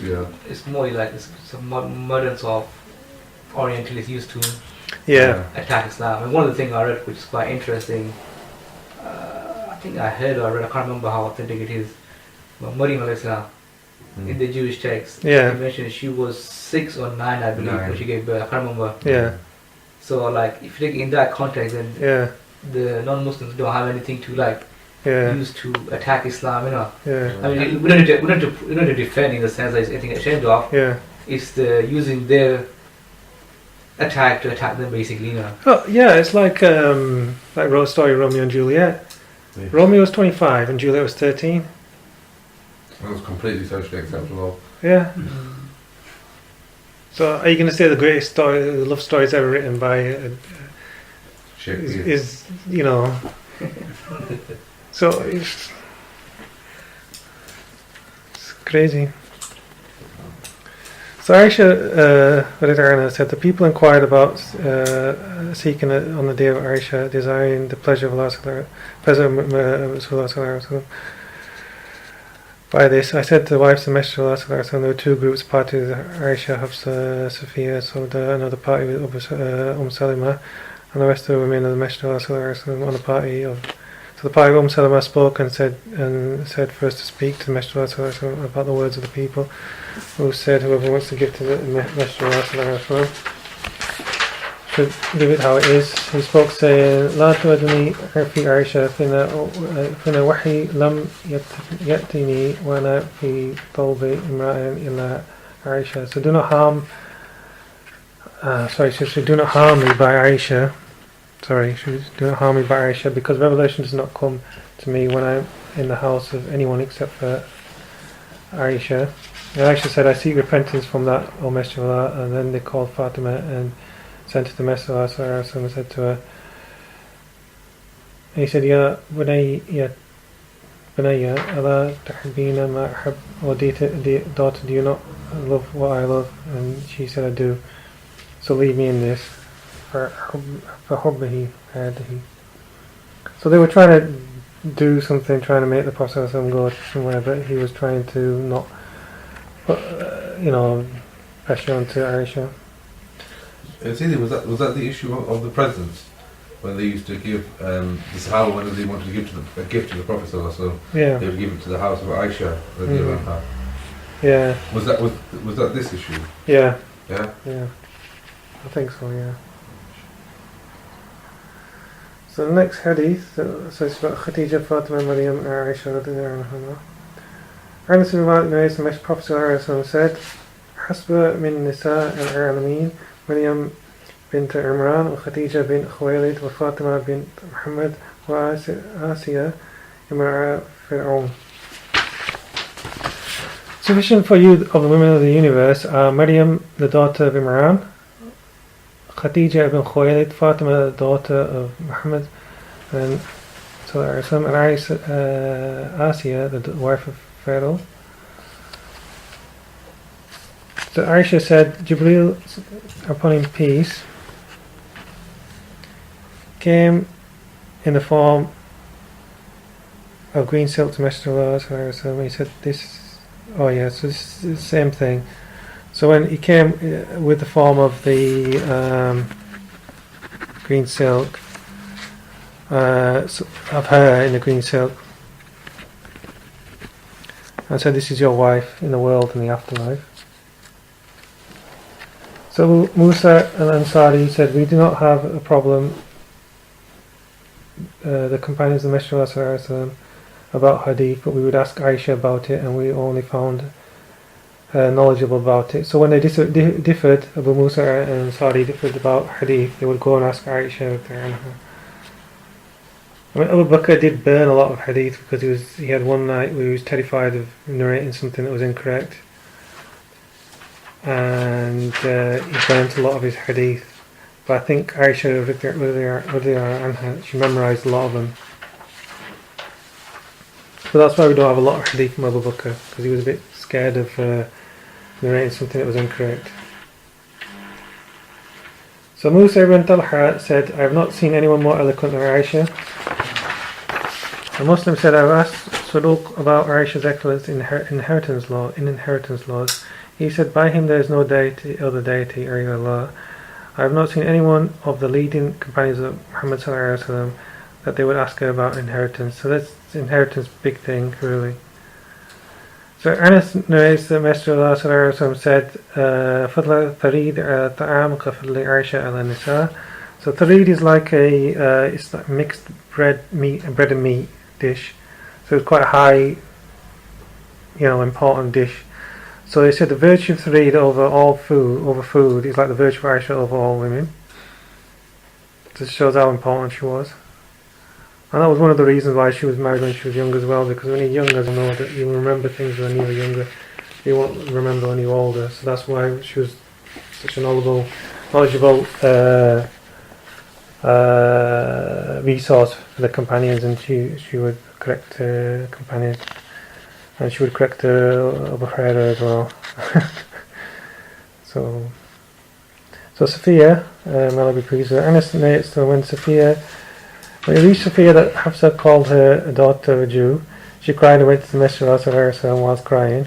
it's more like it's a modern sort of Orientalist used to attack Islam. And one of the things I read, which is quite interesting, I think I heard or read, I can't remember how authentic it is, but Maryam alayhi salam, in the Jewish text, he mentioned she was 6 or 9, I believe, when she gave birth. I can't remember. Yeah. So, like, if you take it in that context, then the non-Muslims don't have anything to use to attack Islam, Yeah. I mean, we don't need to defend in the sense that it's anything ashamed of. Yeah. It's the using their attack to attack them, basically, Oh, yeah, it's like story Romeo and Juliet. Yeah. Romeo was 25 and Juliet was 13. That was completely socially acceptable. Yeah. So are you going to say the greatest love stories ever written by Sheikh is so it's crazy. So Aisha said the people inquired about seeking it on the day of Aisha, desiring the pleasure of Allah, by this, I said to the wives of the Messenger of Allah, there were 2 groups, party with Aisha, Hafsa, Safiya, so another party with Salima, and the rest of the women of the Messenger of Allah on the party of. So the party of Salima spoke and said for us to speak to the Messenger of Allah about the words of the people, who said whoever wants to give to the Messenger of Allah should leave it how it is. He spoke saying, لا تودني في عائشة فإن وحي لم يأتني وأنا في طوب امرأة إلا عائشة. So do not harm do not harm me by Aisha. Do not harm me by Aisha, because revelation does not come to me when I'm in the house of anyone except for Aisha. And Aisha said, I seek repentance from that, O Messenger of Allah. And then they called Fatima and sent to the Messenger of Allah and said to her, and he said, Ya Bunayya, Allah tahbina ma ahab, or daughter, do you not love what I love? And she said, I do. So leave me in this. For hubbihi hadihi. So they were trying to do something, trying to make the Prophet go somewhere, but he was trying to not put, pressure onto Aisha. Was that the issue of the presents when they used to give the Sahaba, when they wanted to give a gift to the Prophet they would give it to the house of Aisha. Yeah. Was that this issue? Yeah. Yeah. Yeah. I think so. Yeah. So the next hadith, so it's about Khadija, Fatima, Maryam, and Aisha radhiyallahu anha. Anas ibn Malik narrates the Prophet said, حسب من نساء العالمين مريم بنت عمران وخديجة بنت خويلد وفاطمة بنت محمد وآسيا امرأة فرعون. Sufficient for you of the women of the universe are Maryam, the daughter of Imran, Khadija ibn Khuwaylid, Fatima, the daughter of Muhammad, and Asiya, the wife of Pharaoh. So Aisha said, Jibreel, upon him peace, came in the form of green silk to Messenger of Allah, so he said this. Oh yeah, so this is the same thing. So when he came with the form of the green silk, of her in the green silk, and said, "This is your wife in the world and the afterlife." So Musa al-Ansari said, "We do not have a problem, the companions of the Messenger of Allah, about hadith, but we would ask Aisha about it, and we only found knowledgeable about it." So when they differed, Abu Musa al-Ansari differed about hadith, they would go and ask Aisha. I mean, Abu Bakr did burn a lot of hadith because he had one night where he was terrified of narrating something that was incorrect, and he burnt a lot of his hadith. But I think Aisha, she memorised a lot of them. So that's why we don't have a lot of hadith from Abu Bakr, because he was a bit scared of narrating something that was incorrect. So Musa ibn Talha said, "I have not seen anyone more eloquent than Aisha." A Muslim said, "I've asked Saduq about Aisha's excellence in inheritance laws. He said, by him there is no deity, other deity, or Allah. I have not seen anyone of the leading companions of Muhammad sallallahu alaihi wasallam that they would ask her about inheritance." So that's inheritance, big thing, really. So Anas narrates that Messenger of Allah sallallahu alaihi wasallam said, "Fadla tharid ta'am ka fadli Aisha ala nisa." So tharid is like it's like mixed bread and meat dish. So it's quite a high, important dish. So they said the virtue of tharid over food is like the virtue of Aisha over all women. This shows how important she was. And that was one of the reasons why she was married when she was young as well, because when you're younger, you know that you remember things when you were younger. You won't remember when you're older. So that's why she was such a knowledgeable resource for the companions, and she would correct her companions, and she would correct Abu Hurairah as well. So Sophia, may Allah be pleased with her, Anas narrates, so when it reached Sophia that Hafsa called her a daughter of a Jew, she cried and went to the Messenger of Allah whilst crying.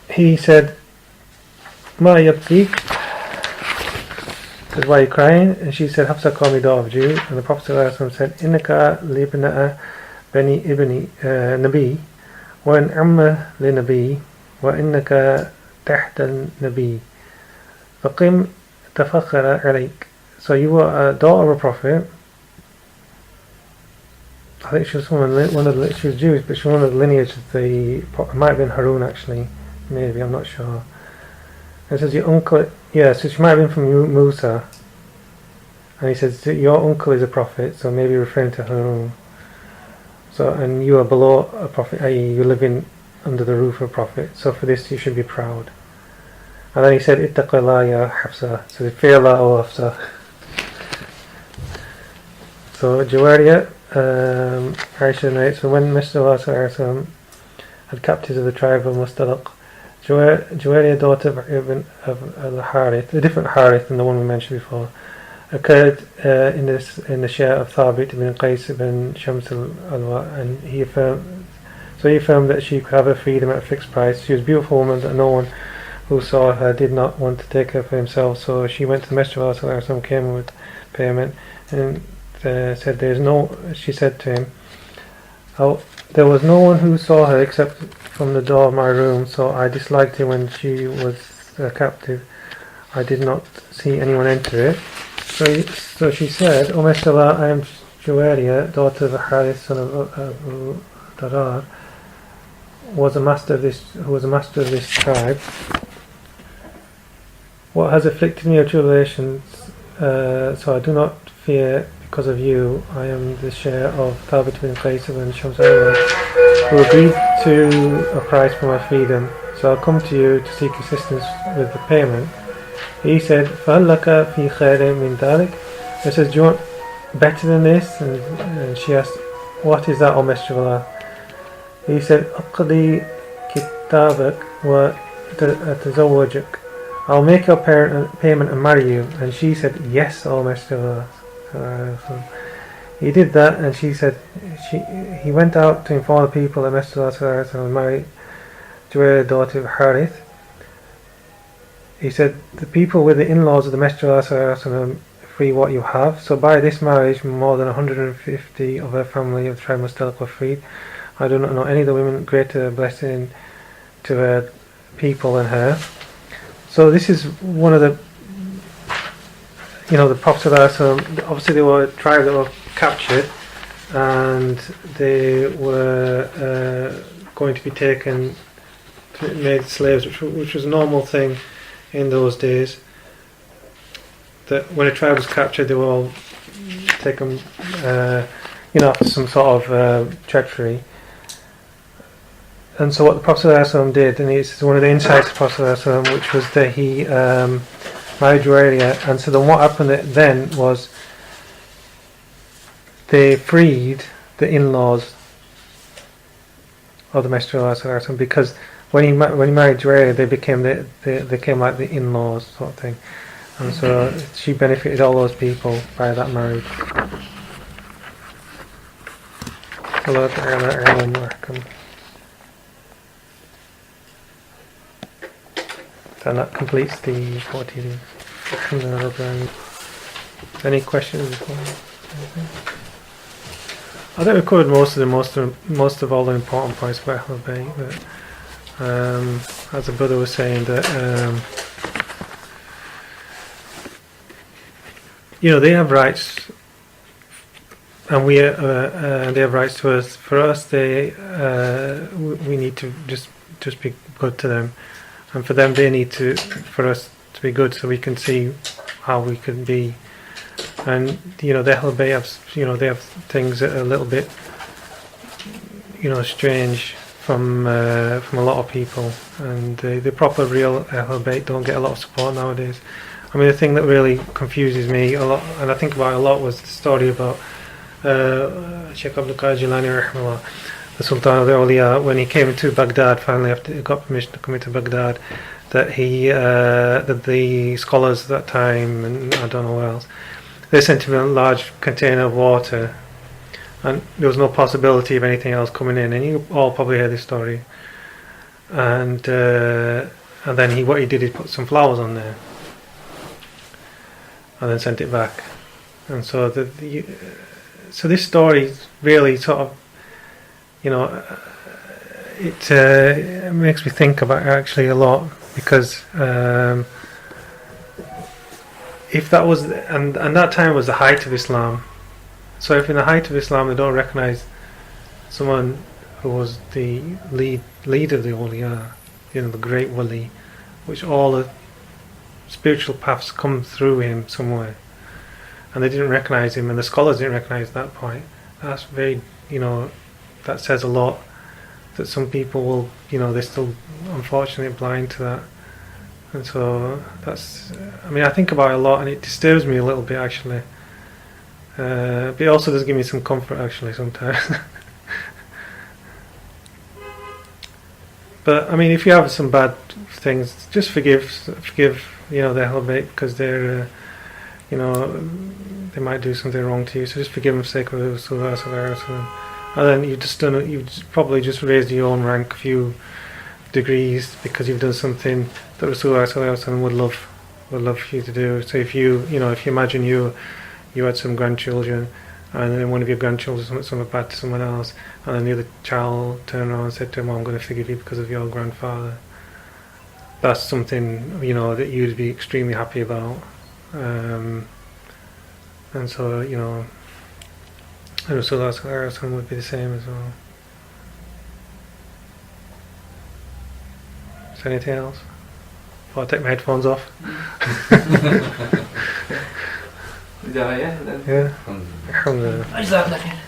He said, "Ma yabtik?" Said, "Why are you crying?" And she said, "Hafsa called me daughter of a Jew." And the Prophet ﷺ said, "Innaka libna'a bani ibni nabi, wa in amma li nabi, wa innaka tahta nabi, faqim tafakhara alayk." So you were a daughter of a prophet. I think she was she was Jewish, but she was one of the lineage of it might have been Harun actually, maybe, I'm not sure. And it says your uncle, so she might have been from Musa. And he says your uncle is a prophet, so maybe referring to Harun. So, and you are below a prophet, i.e. you're living under the roof of a prophet, so for this you should be proud. And then he said, "Ittaqillah ya Hafsa." So fear Allah, O Hafsa. So Juwariya, Aisha narrates, so when Messenger of Allah had captives of the tribe of Mustaliq, Juwariya, daughter of Al-Harith, a different Harith than the one we mentioned before, occurred in the share of Thabit ibn Qais ibn Shams al-Alwa, and he affirmed that she could have her freedom at a fixed price. She was a beautiful woman that no one who saw her did not want to take her for himself, so she went to the Messenger of Allah, came with payment, and said, she said to him, "There was no one who saw her except from the door of my room, so I disliked it when she was captive. I did not see anyone enter it." So she said, "O Messenger of Allah, I am Juwariya, daughter of Harith, son of Darar, who was a master of this tribe. What has afflicted me of tribulations, so I do not fear because of you. I am the share of Thabit bin Qais and Shams who agreed to a price for my freedom, so I'll come to you to seek assistance with the payment." He said, فَهَلْ لَكَ فِي خَيْرٍ مِنْ ذَلِكَ? He says, "Do you want better than this?" And she asked, "What is that, O Messenger of Allah?" He said, "أَقْضِي كِتَابَكَ وَأَتَزَوَّجَكَ. I'll make your payment and marry you." And she said, "Yes, O Messenger of Allah." He did that, and she said he went out to inform the people that Messenger was married Juwayriya, daughter of Harith. He said the people with the in-laws of the Messenger free what you have. So by this marriage, more than 150 of her family of the tribe Mustaliq were freed. I do not know any of the women greater blessing to her people than her. So this is one of the, the Prophet obviously they were a tribe that were captured, and they were going to be taken, made slaves, which was a normal thing in those days. That when a tribe was captured, they were all taken, after some sort of treachery. And so what the Prophet ﷺ did, and it's one of the insights of the Prophet ﷺ, which was that he married Juwayriya, and so then what happened then was they freed the in-laws of the Messenger of Allah ﷺ, because when he married Juwayriya, they became like the in-laws sort of thing, and so she benefited all those people by that marriage. And that completes the 40. Any questions? I think we covered most of all the important points about Ahl Al Bayt, but as the brother was saying, that they have rights, and we they have rights to us. For us, we need to just be good to them. And for them, they need for us to be good, so we can see how we can be. And the Ahl Al Bayt have, they have things that are a little bit, strange from a lot of people. And the proper real Ahl Al Bayt don't get a lot of support nowadays. I mean, the thing that really confuses me a lot, and I think about it a lot, was the story about Sheikh Abdul Qadir Jilani, rahimahullah, the Sultan of the Awliya, when he came to Baghdad, finally after he got permission to come into Baghdad, that that the scholars at that time, and I don't know what else, they sent him a large container of water, and there was no possibility of anything else coming in, and you all probably heard this story. And then what he did is put some flowers on there, and then sent it back. And so so this story really sort of, it makes me think about it actually a lot, because if that was, and that time was the height of Islam, so if in the height of Islam they don't recognise someone who was the leader of the awliya, the great wali, which all the spiritual paths come through him somewhere, and they didn't recognise him, and the scholars didn't recognise that point, that's very, that says a lot, that some people will, they're still unfortunately blind to that. And so that's, I think about it a lot, and it disturbs me a little bit actually, but it also does give me some comfort actually sometimes. But if you have some bad things, just forgive the Ahl Al Bayt, because they're they might do something wrong to you, so just forgive them for the sake of Rasulullah. And then you've probably just raised your own rank a few degrees, because you've done something that Rasulullah would love you to do. So if you imagine you had some grandchildren, and then one of your grandchildren did something bad to someone else, and then the other child turned around and said to him, "I'm going to forgive you because of your grandfather." That's something that you'd be extremely happy about. And so and Rasulullah would be the same as well. Is there anything else? Before I take my headphones off. Yeah. Yeah. Alhamdulillah. Jazakallah khair.